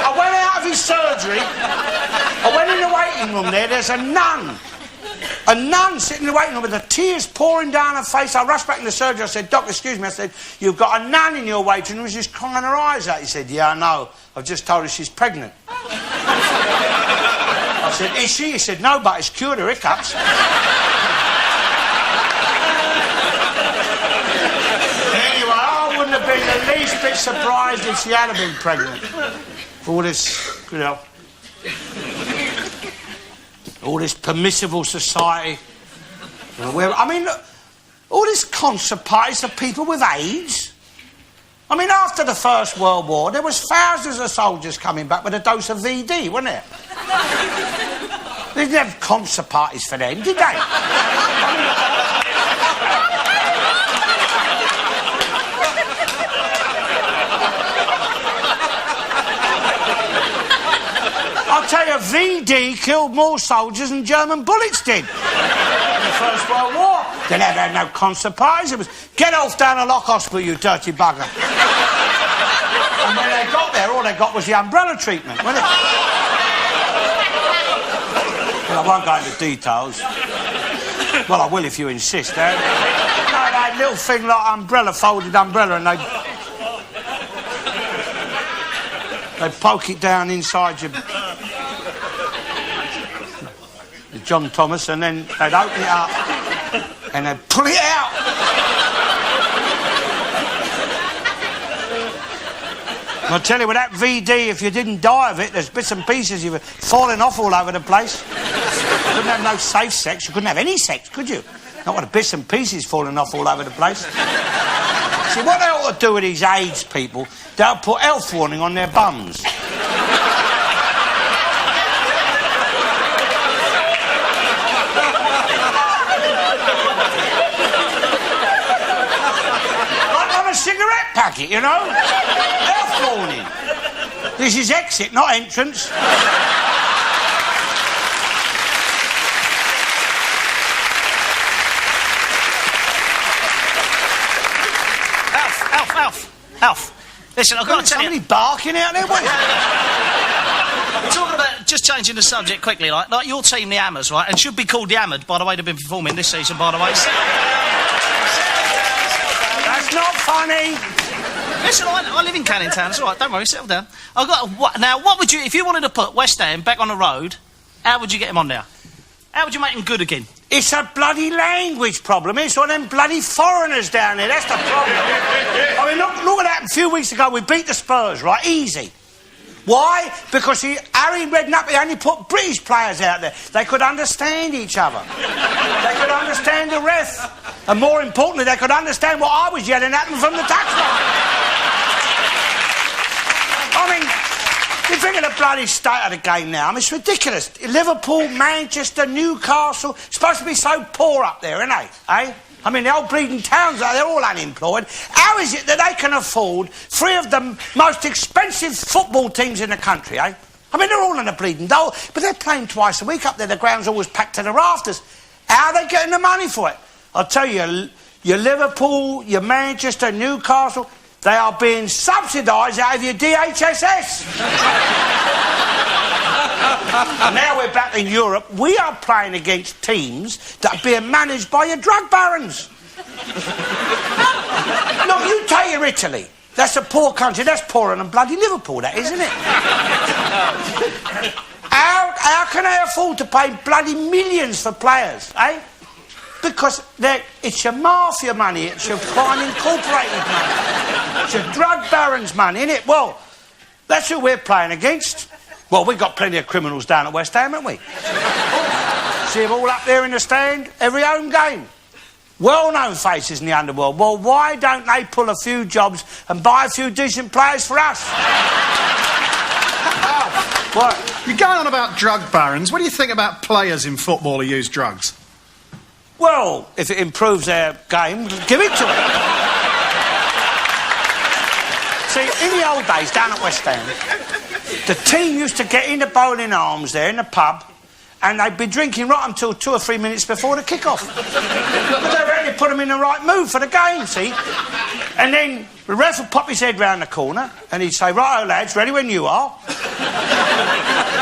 I went out of his surgery. I went in the waiting room there. There's a nun. A nun sitting in the waiting room with the tears pouring down her face. I rushed back in the surgery. I said, Doc, excuse me. I said, you've got a nun in your waiting room. She's crying her eyes out. He said, yeah, I know. I've just told her she's pregnant. I said, is she? He said, no, but it's cured her hiccups. Anyway, I wouldn't have been the least bit surprised if she had been pregnant. All this, you know, all this permissible society. You know, where, I mean, look, all this concert parties for people with AIDS. I mean, after the First World War, there was thousands of soldiers coming back with a dose of VD, wasn't there? They didn't have concert parties for them, did they? I'll tell you, VD killed more soldiers than German bullets did in the First World War. They never had no concert parties. It was, get off down to Lock Hospital, you dirty bugger. And when they got there, all they got was the umbrella treatment, wasn't it? Well, I won't go into details. Well, I will if you insist, eh? No, that little thing like umbrella, folded umbrella, and they poke it down inside your John Thomas, and then they'd open it up and they'd pull it out. I'll tell you, with that VD, if you didn't die of it, there's bits and pieces you were falling off all over the place. You couldn't have no safe sex. You couldn't have any sex, could you? Not with the bits and pieces falling off all over the place. See, what they ought to do with these AIDS people, they'll put health warning on their bums. Like on a cigarette packet, you know? Health warning. This is exit, not entrance. Alf, listen, I've got to tell you... Somebody barking out there? What? We're talking about just changing the subject quickly, like your team, the Hammers, right? And should be called the Hammered, by the way, they've been performing this season, by the way. That's not funny. Listen, I live in Canning Town, it's all right, don't worry, settle down. Now, what would you... If you wanted to put West Ham back on the road, how would you get him on now? How would you make him good again? It's a bloody language problem. It's all them bloody foreigners down there. That's the problem. I mean, look at that. A few weeks ago, we beat the Spurs, right? Easy. Why? Because Harry Redknapp, he only put British players out there. They could understand each other. They could understand the ref. And more importantly, they could understand what I was yelling at them from the touchline. I mean... You think of the bloody state of the game now. I mean, it's ridiculous. Liverpool, Manchester, Newcastle, supposed to be so poor up there, aren't they? Eh? I mean, the old bleeding towns, they're all unemployed. How is it that they can afford 3 of the most expensive football teams in the country, eh? I mean, they're all in a bleeding dole, but they're playing twice a week up there. The ground's always packed to the rafters. How are they getting the money for it? I'll tell you, your Liverpool, your Manchester, Newcastle... They are being subsidised out of your DHSS. And now we're back in Europe. We are playing against teams that are being managed by your drug barons. Look, you take your Italy. That's a poor country. That's poorer than bloody Liverpool, that, isn't it? How can they afford to pay bloody millions for players, eh? Because it's your mafia money, it's your crime incorporated money, it's your drug barons' money, innit? Well, that's who we're playing against. Well, we've got plenty of criminals down at West Ham, haven't we? See them all up there in the stand, every home game. Well-known faces in the underworld. Well, why don't they pull a few jobs and buy a few decent players for us? What? You're going on about drug barons. What do you think about players in football who use drugs? Well, if it improves their game, give it to them. See, in the old days, down at West Ham, the team used to get in the Bowling Arms there in the pub, and they'd be drinking right until 2 or 3 minutes before the kick-off. But they really put them in the right mood for the game, see? And then the ref would pop his head round the corner, and he'd say, "Righto, lads, ready when you are."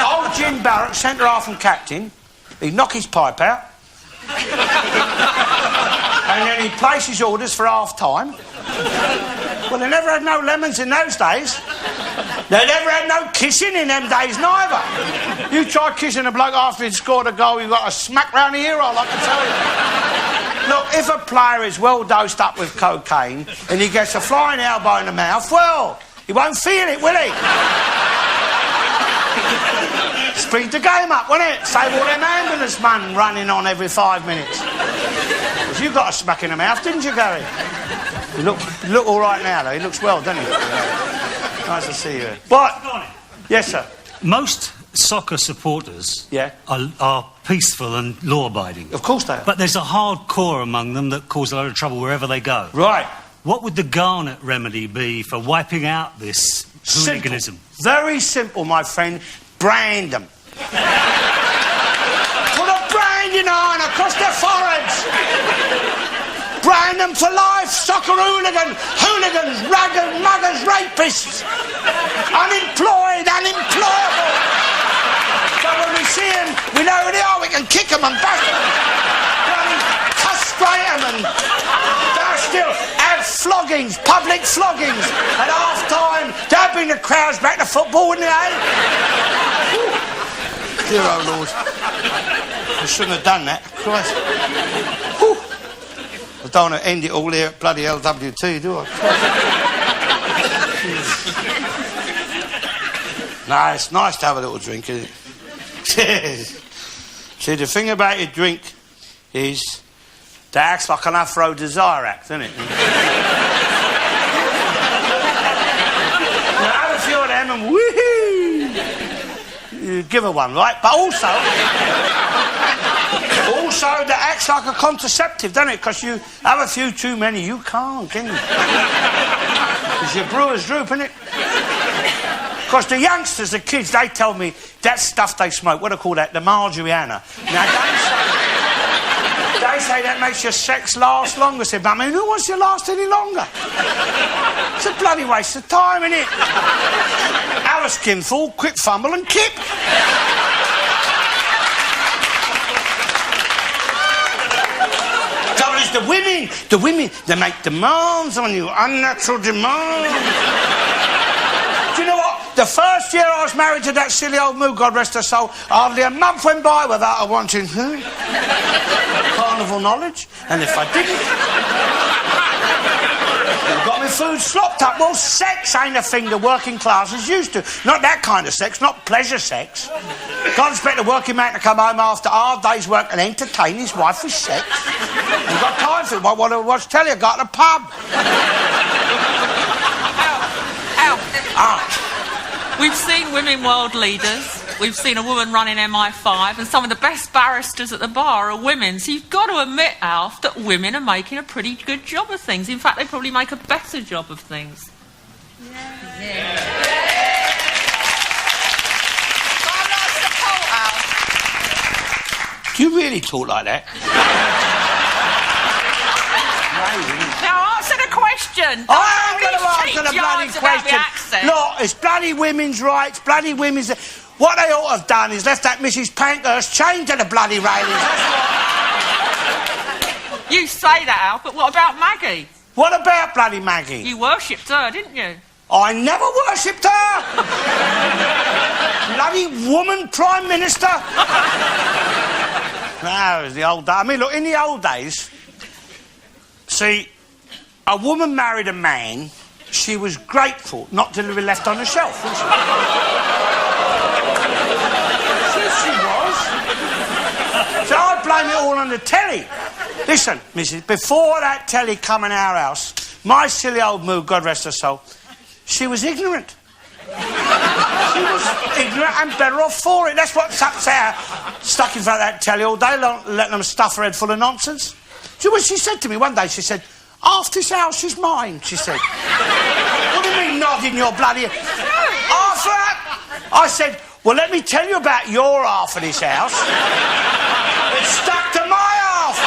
Old Jim Barrett, centre-half and captain, he'd knock his pipe out, and then he'd place his orders for half-time. Well, they never had no lemons in those days. They never had no kissing in them days neither. You try kissing a bloke after he'd scored a goal, you've got a smack round the ear, I can tell you. Look, if a player is well dosed up with cocaine and he gets a flying elbow in the mouth, well, he won't feel it, will he? Speed the game up, won't it? Save all them ambulance men running on every 5 minutes. Because you got a smack in the mouth, didn't you, Gary? You look all right now, though. He looks well, doesn't he? Nice to see you. But, yes, sir. Most soccer supporters are peaceful and law-abiding. Of course they are. But there's a hardcore among them that cause a lot of trouble wherever they go. Right. What would the Garnett remedy be for wiping out this hooliganism? Simple. Very simple, my friend. Brand them. Put a branding on across their foreheads. Brand them for life. Soccer hooligans, raggers, muggers, rapists. Unemployed, unemployable. So when we see them, we know who they are. We can kick them and bash them. Castrate them and still have floggings, public floggings. At half-time, they'll bring the crowds back to football, wouldn't they, eh? Dear old Lord. I shouldn't have done that. Christ. Whew. I don't want to end it all here at bloody LWT, do I? No, it's nice to have a little drink, isn't it? See, the thing about your drink is that acts like an Afro Desire act, doesn't it? Now, have a few of them and woohoo! You give her one, right? But also that acts like a contraceptive, doesn't it? Because you have a few too many, you can't, can you? Because your brewer's droop, isn't it? Because the youngsters, the kids, they tell me that stuff they smoke, what do they call that? The marijuana. Now, they say that makes your sex last longer. I said, but I mean, who wants to last any longer? It's a bloody waste of time, isn't it? Have a skinful, quick fumble and kip. Trouble is the women, they make demands on you, unnatural demands. Do you know what? The first year I was married to that silly old moo, God rest her soul, hardly a month went by without her wanting carnival knowledge. And if I didn't, you got me food slopped up. Well, sex ain't a thing the working class is used to. Not that kind of sex, not pleasure sex. Can't expect a working man to come home after a hard day's work and entertain his wife with sex. You've got time for it. What want to watch telly? I've got in a pub. We've seen women world leaders. We've seen a woman running MI5, and some of the best barristers at the bar are women. So you've got to admit, Alf, that women are making a pretty good job of things. In fact, they probably make a better job of things. Do you really talk like that? Now answer the question. I'm going to answer the bloody question. Look, it's bloody women's rights, bloody women's... What they ought to have done is left that Mrs. Pankhurst chained to the bloody railings. You say that, Alf, but what about Maggie? What about bloody Maggie? You worshipped her, didn't you? I never worshipped her! Bloody woman Prime Minister! No, it was the old days. I mean, look, in the old days, see, a woman married a man, she was grateful not to be left on the shelf, wasn't she? She was. So I blame it all on the telly. Listen, Mrs., before that telly come in our house, my silly old moo, God rest her soul, she was ignorant. She was ignorant and better off for it. That's what's upset her, stuck in front of that telly all day, letting them stuff her head full of nonsense. Do you know what she said to me one day? She said, "Half this house is mine," she said. What do you mean, nodding your bloody... Half that? I said, "Well, let me tell you about your half of this house. It's stuck to my half."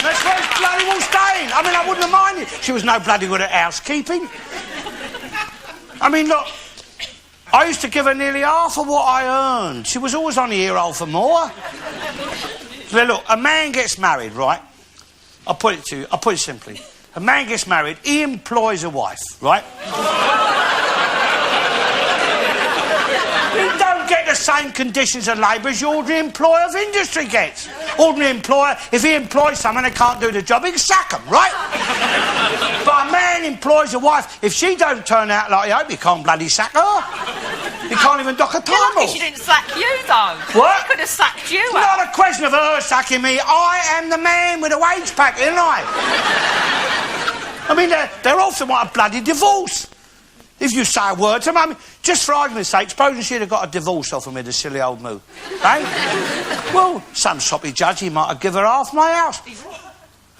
That's where it's bloody well staying. I mean, I wouldn't have minded. She was no bloody good at housekeeping. I mean, look, I used to give her nearly half of what I earned. She was always on the ear hole for more. So, look, a man gets married, right? I'll put it simply. A man gets married, he employs a wife, right? He don't get the same conditions of labour as your ordinary employer of industry gets. Ordinary employer, if he employs someone that can't do the job, he can sack them, right? But a man employs a wife. If she don't turn out like you hope, he can't bloody sack her. He can't even dock a time You're lucky off. she didn't sack you, though. What? She could have sacked you It's out. not a question of her sacking me. I am the man with a wage packet, isn't I? I mean, they're often want a bloody divorce. If you say a word to them, I mean, just for argument's sake, supposing she'd have got a divorce off of me, the silly old moo. Eh? Well, some soppy judge, he might have given her half my house.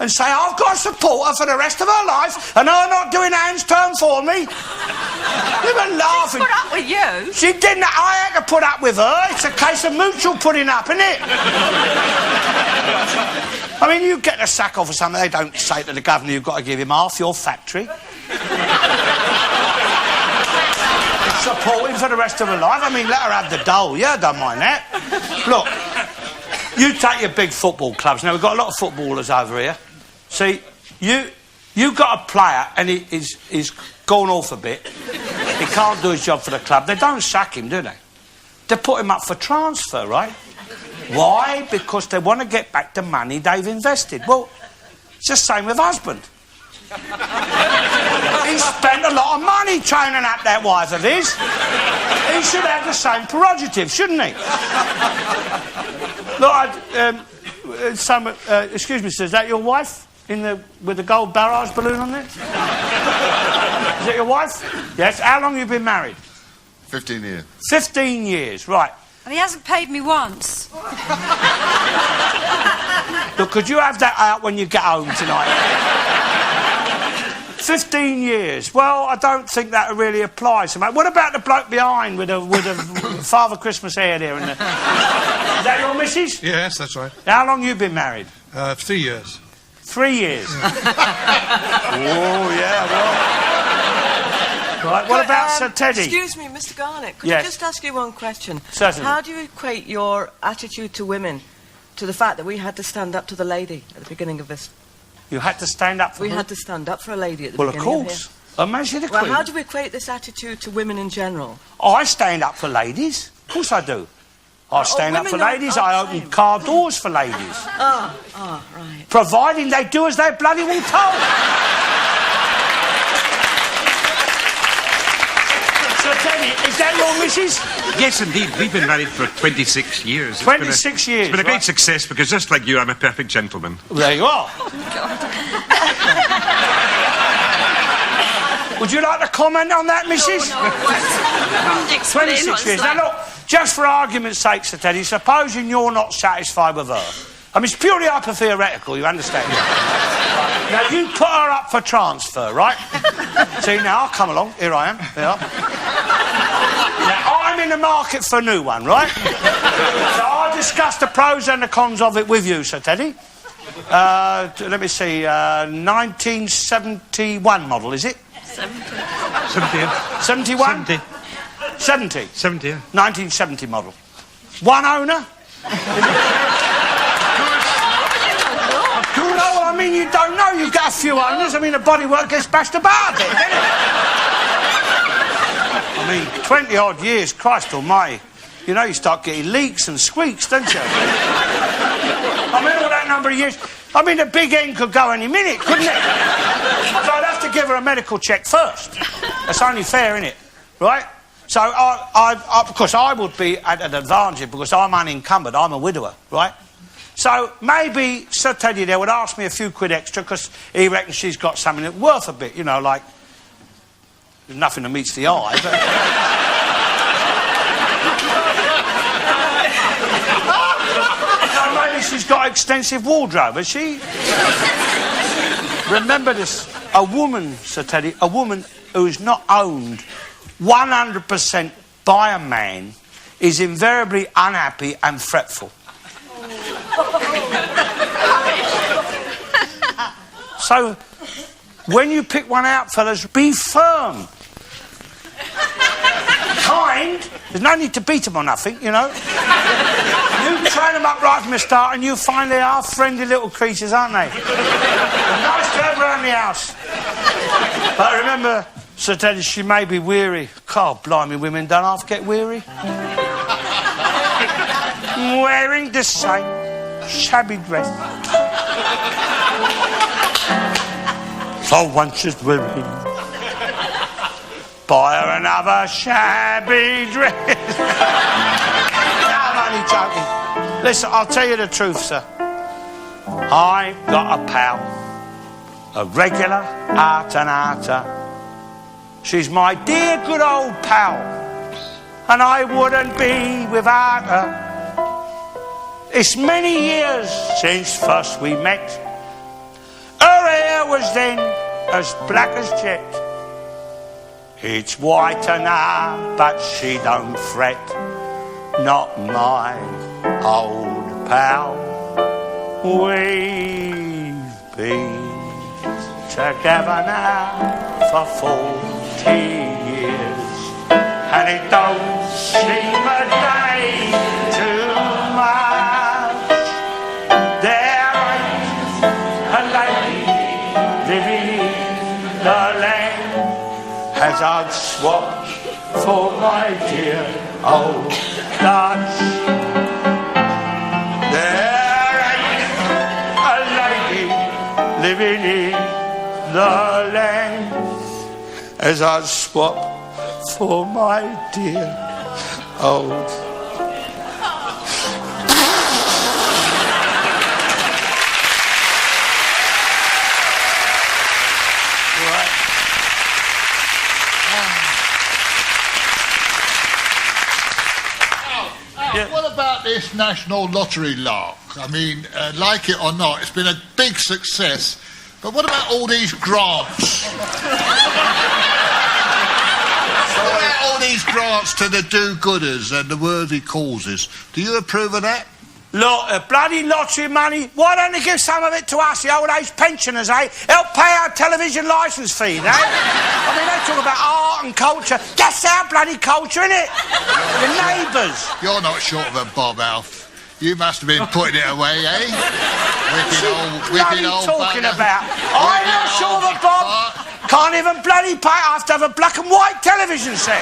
And say, I've got to support her for the rest of her life, and her not doing a hand's turn for me. You were laughing. She put up with you. She didn't. I had to put up with her. It's a case of mutual putting up, isn't it? I mean, you get a sack off or something, they don't say to the governor you've got to give him half your factory. Support him for the rest of her life. I mean, let her have the dole. Yeah, I don't mind that. Look, you take your big football clubs. Now, we've got a lot of footballers over here. See, you got a player and he's gone off a bit. He can't do his job for the club. They don't sack him, do they? They put him up for transfer, right? Why? Because they want to get back the money they've invested. Well, it's the same with husband. He spent a lot of money training up that wife of his. He should have the same prerogative, shouldn't he? Look, excuse me, sir, is that your wife with the gold barrage balloon on it? Is that your wife? Yes. How long have you been married? 15 years. 15 years, right. And he hasn't paid me once. Look, could you have that out when you get home tonight? 15 years. Well, I don't think that really applies to me. What about the bloke behind with a Father Christmas hair there? Is that your missus? Yes, that's right. How long you been married? 3 years. 3 years. Oh, yeah, well. Right, what about Sir Teddy? Excuse me, Mr. Garnett, could Yes. I just ask you one question? Certainly. How do you equate your attitude to women to the fact that we had to stand up to the lady at the beginning of this? You had to stand up for We her? had to stand up for a lady at the Well, of beginning course. here. Imagine the Well, Queen. how do we equate this attitude to women in general? I stand up for ladies. Of course I do. I stand up for women ladies. aren't I the open same. car doors for ladies. Right. Providing they do as they're bloody well told. So Teddy, is that your missus? Yes, indeed. We've been married for 26 years. It's 26 years, It's been a great right. success because, just like you, I'm a perfect gentleman. There you are. Would you like to comment on that, missus? 26 years. Now, look, just for argument's sake, Sir Teddy, supposing you're not satisfied with her. I mean, it's purely hyper-theoretical, you understand? Now, you put her up for transfer, right? See, now, I'll come along. Here I am. There. Now, I'm in the market for a new one, right? So I'll discuss the pros and the cons of it with you, Sir Teddy. Let me see, 1971 model, is it? 70. 71? 70. 70? 70, yeah. 1970 model. One owner? You know what I mean? You don't know. You've got a few owners. I mean, the bodywork gets bashed about a bit, doesn't it? I mean, 20-odd years, Christ almighty. You know, you start getting leaks and squeaks, don't you? I mean, all that number of years. I mean, the big end could go any minute, couldn't it? So I'd have to give her a medical check first. That's only fair, isn't it? Right? So, of course, I would be at an advantage because I'm unencumbered. I'm a widower, right? So maybe Sir Teddy there would ask me a few quid extra because he reckons she's got something that's worth a bit, you know, like... There's nothing that meets the eye, but... Maybe she's got extensive wardrobe, has she? Remember this, a woman, Sir Teddy, a woman who is not owned 100% by a man is invariably unhappy and fretful. So, when you pick one out, fellas, be firm. Kind. There's no need to beat them or nothing, you know. You train them up right from the start and you find they are friendly little creatures, aren't they? Nice to have around the house. But remember, Sir Teddy, she may be weary. God, blimey, women don't half get weary. Wearing the same shabby dress. So once she's weary, buy her another shabby dress. No, I'm only joking. Listen, I'll tell you the truth, sir. I got a pal, a regular art-and-arter. She's my dear good old pal, and I wouldn't be without her. It's many years since first we met. Her hair was then as black as jet. It's whiter now, but she don't fret. Not my old pal. We've been together now for 40 years, and it don't seem a day too much. There ain't a lady living in the land as I'd swap for my dear old Dutch. There ain't a lady living in the land as I'd swap for my dear old. What about this national lottery lark? I mean, like it or not, it's been a big success. But what about all these grants? What about all these grants to the do-gooders and the worthy causes? Do you approve of that? Look, bloody lottery money. Why don't they give some of it to us, the old age pensioners, eh? Help pay our television licence fees, eh? I mean, they talk about art and culture. That's our bloody culture, innit? Your neighbours. You're not short of a bob, Alf. You must have been putting it away, eh? Wicked old talking bugger. about? I'm not sure of a bob. Can't even bloody pay. I have to have a black and white television set.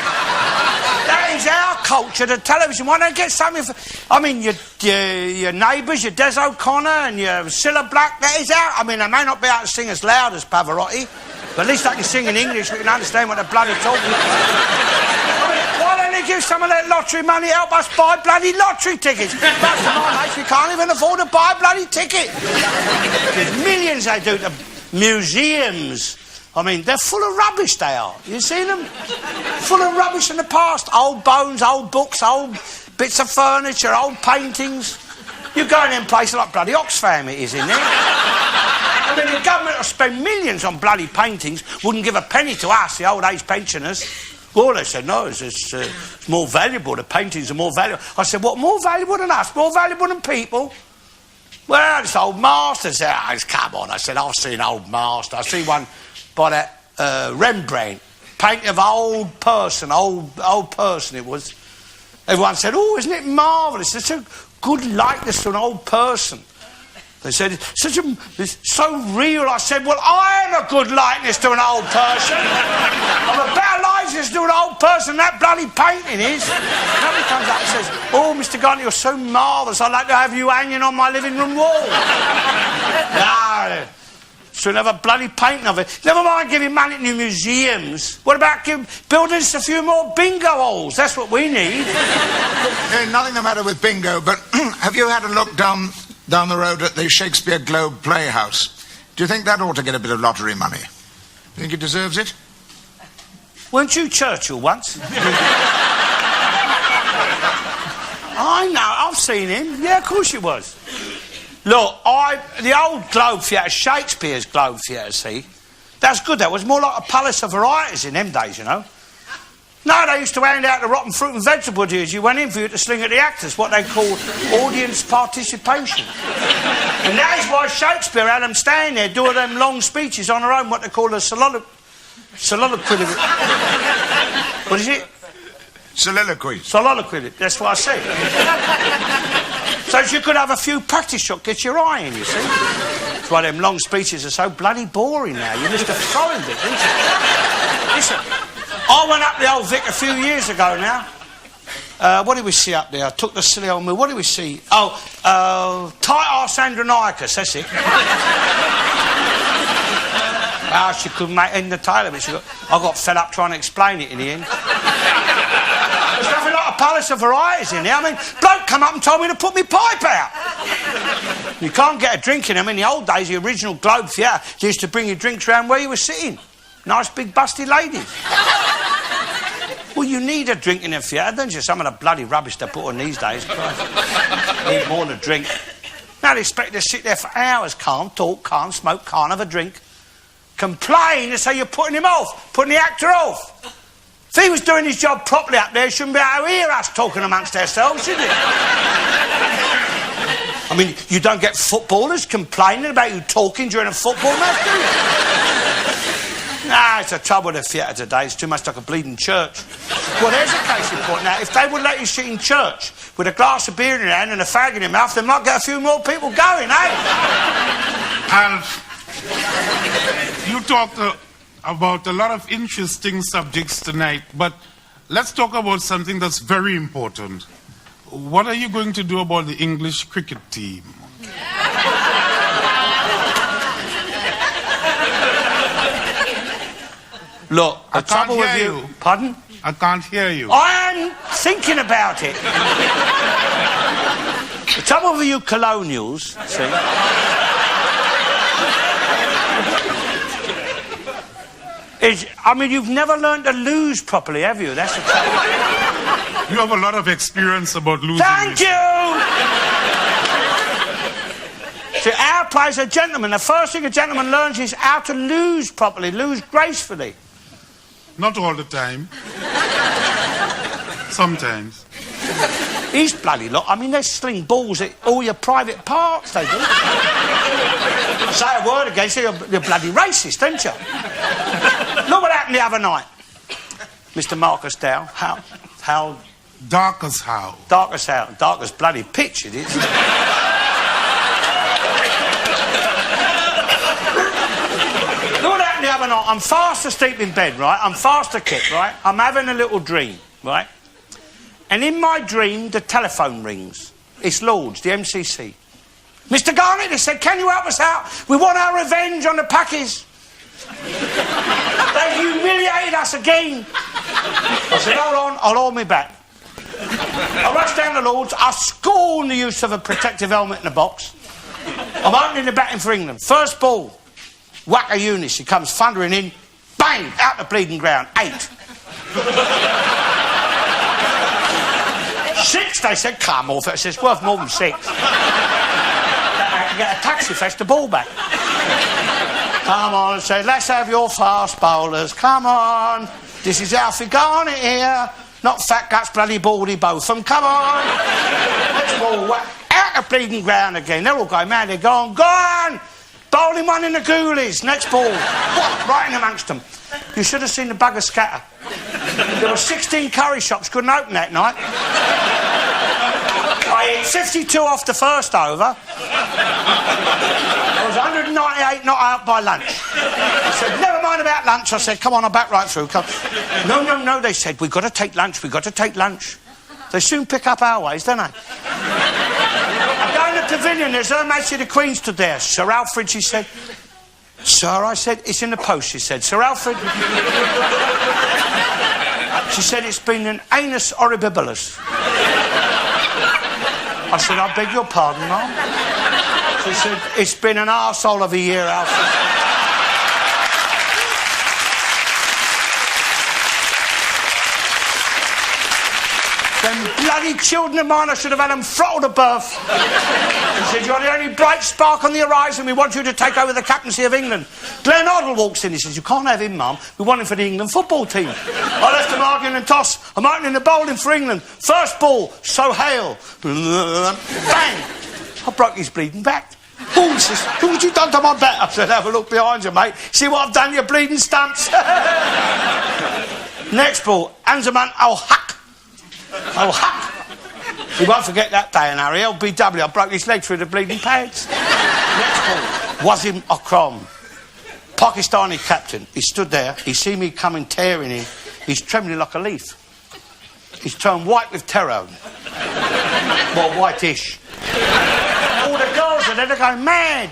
That is our culture, the television. Why don't get something for... I mean, your neighbours, your Des O'Connor and your Cilla Black, that is out. I mean, they may not be able to sing as loud as Pavarotti, but at least they can sing in English. We can understand what they're bloody talking about. I mean, why don't they give some of that lottery money to help us buy bloody lottery tickets? Most of my mates, we can't even afford to buy a bloody ticket. There's millions they do to museums. I mean, they're full of rubbish, they are. You see them? Full of rubbish in the past. Old bones, old books, old bits of furniture, old paintings. You go in them places like bloody Oxfam it is in there. I mean, the government will spend millions on bloody paintings, wouldn't give a penny to us, the old age pensioners. Well, they said, no, it's more valuable. The paintings are more valuable. I said, what, more valuable than us? More valuable than people? Well, it's old masters. Come on. I said, I've seen old master. I see one by that Rembrandt, painting of an old person it was. Everyone said, oh, isn't it marvellous? It's a good likeness to an old person. They said, it's so real. I said, well, I am a good likeness to an old person. I'm a better likeness eyes, just do an old person, that bloody painting is. Nobody comes up and says, oh, Mr. Garnett, you're so marvellous, I'd like to have you hanging on my living room wall. No. Shouldn't have a bloody painting of it. Never mind giving money to museums. What about building us a few more bingo halls? That's what we need. Nothing the matter with bingo, but have you had a look down the road at the Shakespeare Globe Playhouse? Do you think that ought to get a bit of lottery money? Think it deserves it? Weren't you Churchill once? I know, I've seen him. Yeah, of course you was. Look, the old Globe Theatre, Shakespeare's Globe Theatre, see? That's good, that was more like a palace of varieties in them days, you know. No, they used to hand out the rotten fruit and vegetable as you went in for you to sling at the actors, what they called audience participation. And that is why Shakespeare had them stand there doing them long speeches on their own, what they call a soliloquy. What is it? Soliloquy. Soliloquy, that's what I said. So you could have a few practice shots, get your eye in, you see. That's why them long speeches are so bloody boring now. You missed a throwing bit, didn't you? Listen, I went up the old Vic a few years ago now. What did we see up there? I took the silly old move. What did we see? Oh, tight arse Andronicus, that's it. Well, she couldn't make end the tail of it. I got fed up trying to explain it in the end. There's nothing like a palace of varieties in there. I mean, bloke come up and told me to put my pipe out. You can't get a drink in them. In the old days, the original Globe Theatre, they used to bring you drinks round where you were sitting. Nice big busty ladies. Well, you need a drink in a theatre, don't you? Some of the bloody rubbish they put on these days. Christ. Need more than a drink. Now they expect you to sit there for hours, can't talk, can't smoke, can't have a drink. Complain and say you're putting him off, putting the actor off. If he was doing his job properly up there, he shouldn't be able to hear us talking amongst ourselves, should he? I mean, you don't get footballers complaining about you talking during a football match, do you? Nah, it's the trouble with the theatre today. It's too much like a bleeding church. Well, there's a case in point now. If they would let you sit in church with a glass of beer in your hand and a fag in your mouth, they might get a few more people going, eh? Alf, you talked about a lot of interesting subjects tonight, but let's talk about something that's very important. What are you going to do about the English cricket team? Look, the trouble with you... Pardon? I can't hear you. I am thinking about it. The trouble with you colonials, see... I mean, you've never learned to lose properly, have you? That's the trouble. You have a lot of experience about losing. Thank you! See, our players are gentlemen. The first thing a gentleman learns is how to lose properly, lose gracefully. Not all the time. Sometimes. These bloody lot, I mean, they sling balls at all your private parts, they do. Say a word against you, you're bloody racist, aren't you? Look what happened the other night. Mr. Marcus Dow, how... Dark as how? Dark as how? Dark as bloody pitch, it is. Look what happened the other night. I'm fast asleep in bed, right? I'm fast asleep, right? I'm having a little dream, right? And in my dream, the telephone rings. It's Lords, the MCC. Mr. Garnett, they said, can you help us out? We want our revenge on the Packies. They humiliated us again. I said, hold on, I'll hold me back. I rushed down to Lords. I scorn the use of a protective helmet in the box. I'm opening the batting for England. First ball, whack a Eunice. He comes thundering in. Bang, out the bleeding ground. 8. 6, they said, come off it. I said, it's worth more than 6. I can get a taxi fetch the ball back. Come on, I said, let's have your fast bowlers. Come on. This is Alf Garnett here. Not fat guts, bloody baldy, both of them. Come on. Next ball, out the bleeding ground again. They're all going mad. They're gone. Bowling one in the ghoulies. Next ball. What? Right in amongst them. You should have seen the bugger scatter. There were 16 curry shops couldn't open that night. I hit 52 off the first over. I was 198 not out by lunch. I said, never mind about lunch? I said, come on, I'll back right through. Come. No, they said, we've got to take lunch, They soon pick up our ways, don't they? I go in the pavilion, there's Her Majesty the Queen stood there. Sir Alfred, she said. Sir, I said, it's in the post, she said. Sir Alfred. She said, it's been an anus horribilis. I said, I beg your pardon, ma'am. She said, it's been an arsehole of a year, Alfred. Them bloody children of mine, I should have had them throttled to birth. He said, you're the only bright spark on the horizon. We want you to take over the captaincy of England. Glenn Hoddle walks in. He says, you can't have him, mum. We want him for the England football team. I left him arguing and toss. I'm opening the bowling for England. First ball, so hail. Bang! I broke his bleeding back. Oh, he says, what have you done to my bat? I said, have a look behind you, mate. See what I've done, you bleeding stumps. Next ball, Anzaman al-Haq. Al-Haq. You won't forget that day in Harry. LBW, I broke his leg through the bleeding pads. Next ball, Wasim Akram. Pakistani captain. He stood there. He see me coming tearing in. He's trembling like a leaf. He's turned white with terror. Well, whitish. All the girls are there, they're going mad.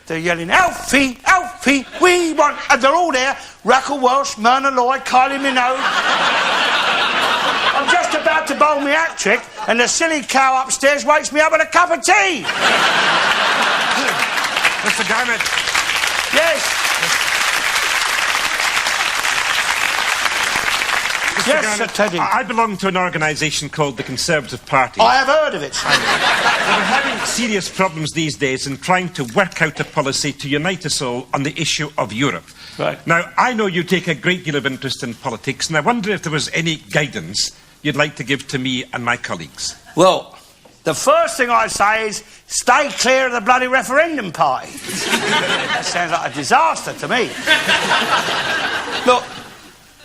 They're yelling, Alfie, Alfie, we want... And they're all there. Raquel Welch, Myrna Lloyd, Kylie Minogue. I'm just about to bowl my hat-trick, and the silly cow upstairs wakes me up with a cup of tea. Mr. Garnett. Yes. Yes, Sir Teddy. I belong to an organisation called the Conservative Party. I have heard of it. We're having serious problems these days in trying to work out a policy to unite us all on the issue of Europe. Right. Now, I know you take a great deal of interest in politics, and I wonder if there was any guidance you'd like to give to me and my colleagues. Well, the first thing I'd say is stay clear of the bloody referendum party. That sounds like a disaster to me. Look,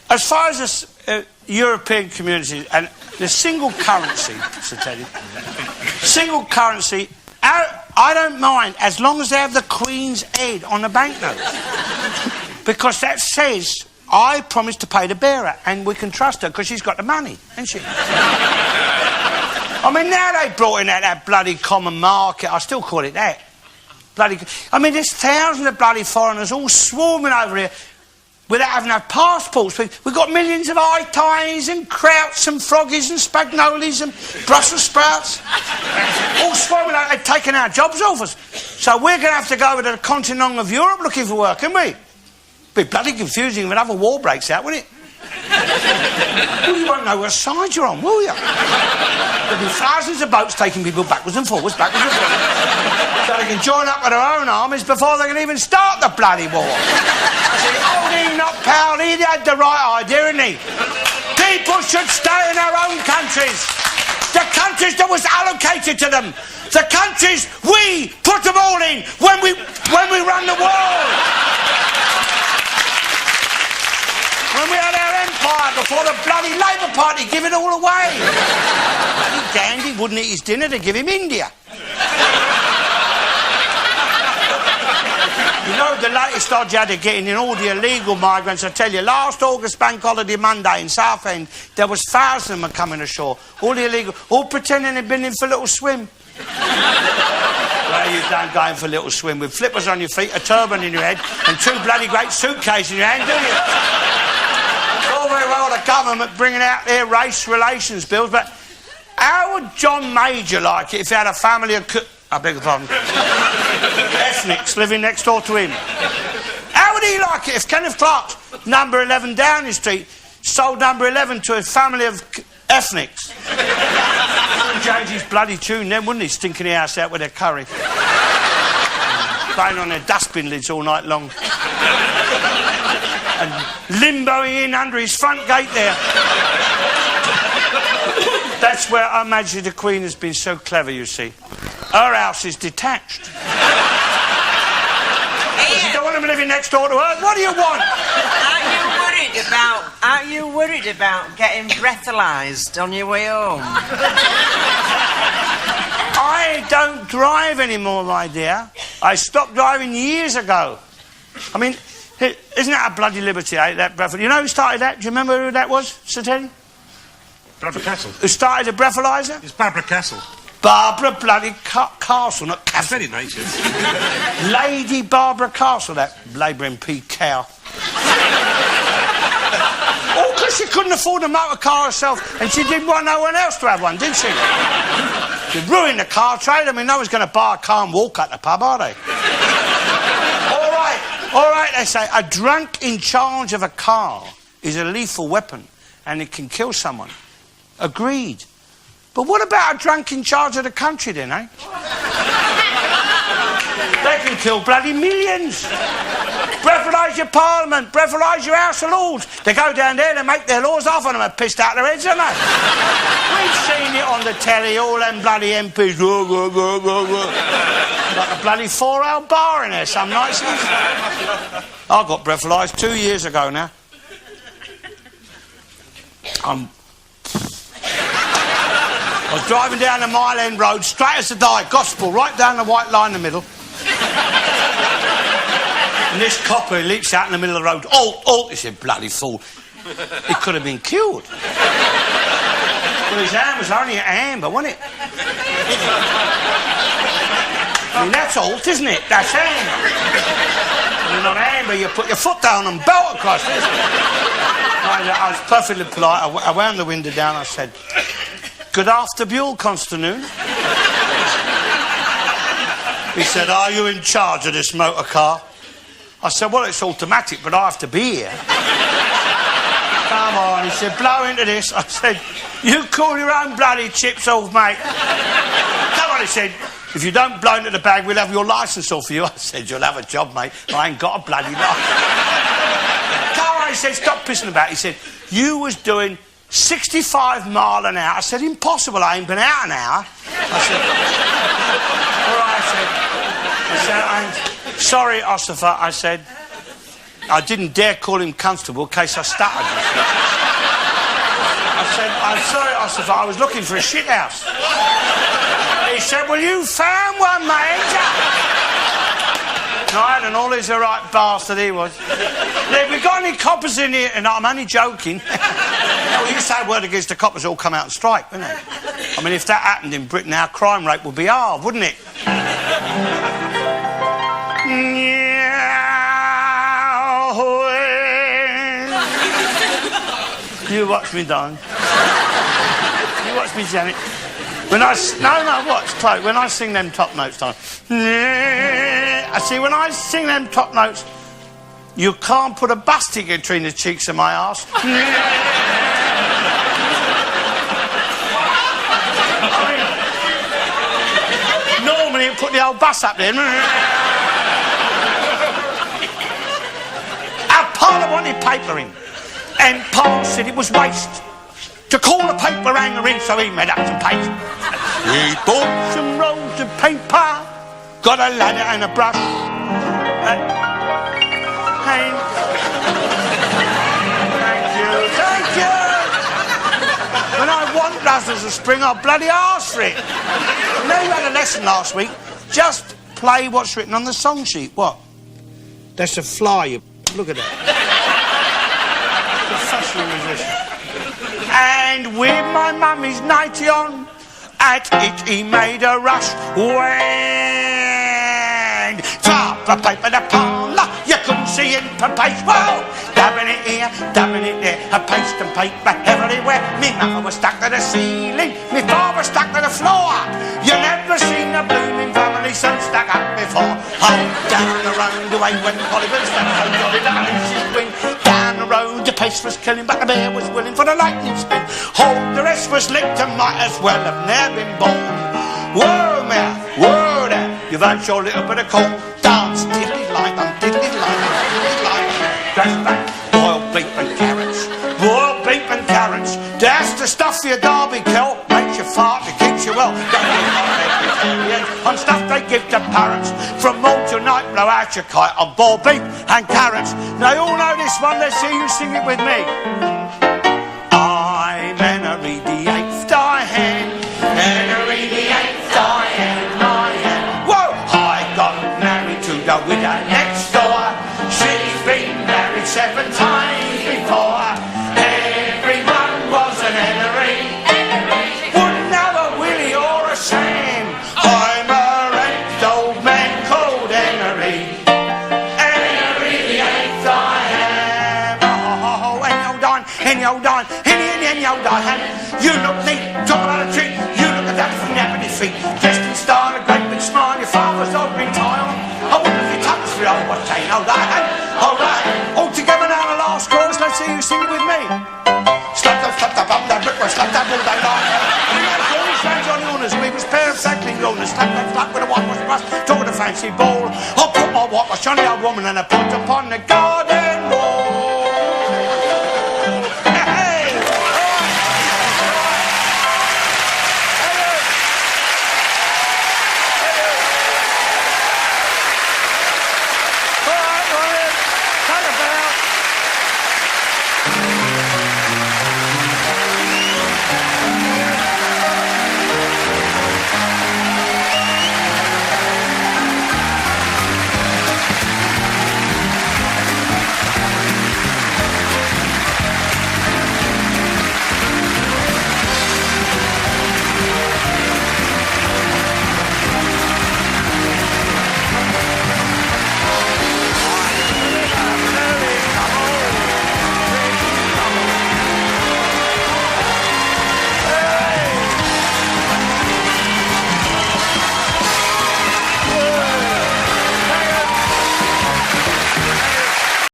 as far as the European community and the single currency, Sir Teddy, single currency, I don't mind as long as they have the Queen's head on the banknotes. Because that says, I promise to pay the bearer, and we can trust her because she's got the money, hasn't she? I mean, now they brought in that bloody common market, I still call it that. Bloody, I mean, there's thousands of bloody foreigners all swarming over here without having no passports. We've got millions of high-ties and krauts and froggies and spagnolies and Brussels sprouts. All swarming out, they've taken our jobs off us. So we're going to have to go over to the continent of Europe looking for work, aren't we? Be bloody confusing if another war breaks out, wouldn't it? Well, you won't know what side you're on, will you? There'll be thousands of boats taking people backwards and forwards, so they can join up with their own armies before they can even start the bloody war. I said, Old Enoch Powell, he had the right idea, didn't he? People should stay in their own countries. The countries that was allocated to them. The countries we put them all in when we run the world. When we had our empire before the bloody Labour Party give it all away. Bloody Gandhi wouldn't eat his dinner to give him India. You know the latest dodge had of getting in all the illegal migrants. I tell you, last August bank holiday Monday in Southend, there was thousands of them coming ashore. All the illegal, all pretending they'd been in for a little swim. Well, you don't go in for a little swim with flippers on your feet, a turban in your head, and two bloody great suitcases in your hand, do you? It's all very well the government bringing out their race relations bills, but how would John Major like it if he had a family of... I beg your pardon. Ethnics living next door to him. How would he like it if Kenneth Clark's number 11 Downing Street sold number 11 to a family of ethnics? He'd change his bloody tune then, wouldn't he? Stinking the house out with their curry. Playing on their dustbin lids all night long. And limboing in under his front gate there. That's where Her Majesty the Queen has been so clever, you see. Her house is detached. You don't want him living next door to her. What do you want? Aren't you worried about getting breathalyzed on your way home? I don't drive anymore, my dear. I stopped driving years ago. I mean, Isn't that a bloody liberty, eh, that breath? You know who started that? Do you remember who that was, Sir Teddy? Barbara Castle. Who started the breathalyzer? It's Barbara Castle. Barbara bloody Castle, not That's Castle. very nice, yes. Lady Barbara Castle, that labouring pea cow. Oh, because she couldn't afford a motor car herself, and she didn't want no one else to have one, did she? She ruined the car trade. I mean, no one's going to buy a car and walk at the pub, are they? All right, they say, a drunk in charge of a car is a lethal weapon, and it can kill someone. Agreed. But what about a drunk in charge of the country then, eh? They can kill bloody millions. Breathalyse your parliament, breathalyse your House of Lords. They go down there, they make their laws, half of them are pissed out their heads, aren't they? We've seen it on the telly, all them bloody MPs. Like a bloody 4-hour bar in there some nights. I got breathalyzed 2 years ago now. I was driving down the Mile End Road, straight as a die, gospel, right down the white line in the middle. And this copper leaps out in the middle of the road. Halt! He said, bloody fool. He could have been killed. Well, his hand was only an amber, wasn't it? I mean, that's halt, isn't it? That's amber. When you're not amber, you put your foot down and belt across this. I was perfectly polite. I wound the window down. I said, good afternoon, Constantine. He said, are you in charge of this motor car? I said, well, it's automatic, but I have to be here. Come on. He said, blow into this. I said, you call your own bloody chips off, mate. Come on, he said, if you don't blow into the bag, we'll have your licence off you. I said, you'll have a job, mate. I ain't got a bloody licence. Come on, he said, stop pissing about. He said, you was doing 65 mile an hour. I said, impossible, I ain't been out an hour. I said, all right, I said, I'm sorry, Ossifer. I said, I didn't dare call him constable in case I stuttered. I said, I'm sorry, Ossifer, I was looking for a shit house. He said, well, you found one, mate. Right, and all is a right bastard he was. Have we got any coppers in here? And I'm only joking. No, you say a word against the coppers, all come out and strike, wouldn't it? I mean, if that happened in Britain, our crime rate would be halved, wouldn't it? You watch me, darling. You watch me, Janet. When I... No, watch, Chloe. When I sing them top notes, darling. I see, when I sing them top notes, you can't put a bus ticket between the cheeks of my arse. Normally, you put the old bus up there. Our parlour wanted papering, and Paul said it was waste to call the paper hanger in, so he made up some paste. He bought some rolls of paper, got a ladder and a brush, and thank you. When I want Russell's a spring, I'll bloody ask for it. You know, you had a lesson last week. Just play what's written on the song sheet. What? That's a fly. You look at that. Professional musician. And with my mummy's nightie on, at it he made a rush. When top a paper the parlour, you couldn't see in the page. Whoa! Dabbing it here, dabbing it there, a paste and paper everywhere. Me mother was stuck to the ceiling, me father was stuck to the floor. You never seen a blooming family so stuck up before. Oh, down the road the way when Hollywood stepped so jolly the Lucy's wing. Down the road the pace was killing, but the bear was willing for the lightning spin. Oh, the rest was licked and might as well have never been born. Whoa, man, whoa there, you've had your little bit of cold. Dance, diddly-line, diddly-line, diddly-line. That's back, boiled beef and carrots. Boiled beef and carrots. That's the stuff for your derby kill. Makes you fart, it keeps you well. On stuff they give to parrots. From morn till night, blow out your kite on boiled beef and carrots. Now you all know this one, let's hear you sing it with me. I'm Henry the Eighth, I am. Henry the Eighth, I am. Whoa! I got married to the widow next door. She's been 7 times before. Everyone was an Henry. Wouldn't have a Willie or a Sam. I'm a wretched old man called Henry. Henry the Eighth I am. Oh, any old dime, any old dime, any old dime. You look neat, talk about a treat. You look at that from napping his feet. Dressed in style, a great big smile. Your father's old green tie on. I wonder if you touch for old what's saying. All right. All together now the last chorus. Let's see you sing it with me. Slap the bum, that brickwork, slap that all day long. We had all his friends on the honours. We was pair of sackling loners. Slap with a whitewash brush. Talking a fancy ball. I'll put my whitewash on the old woman and I put upon the garden.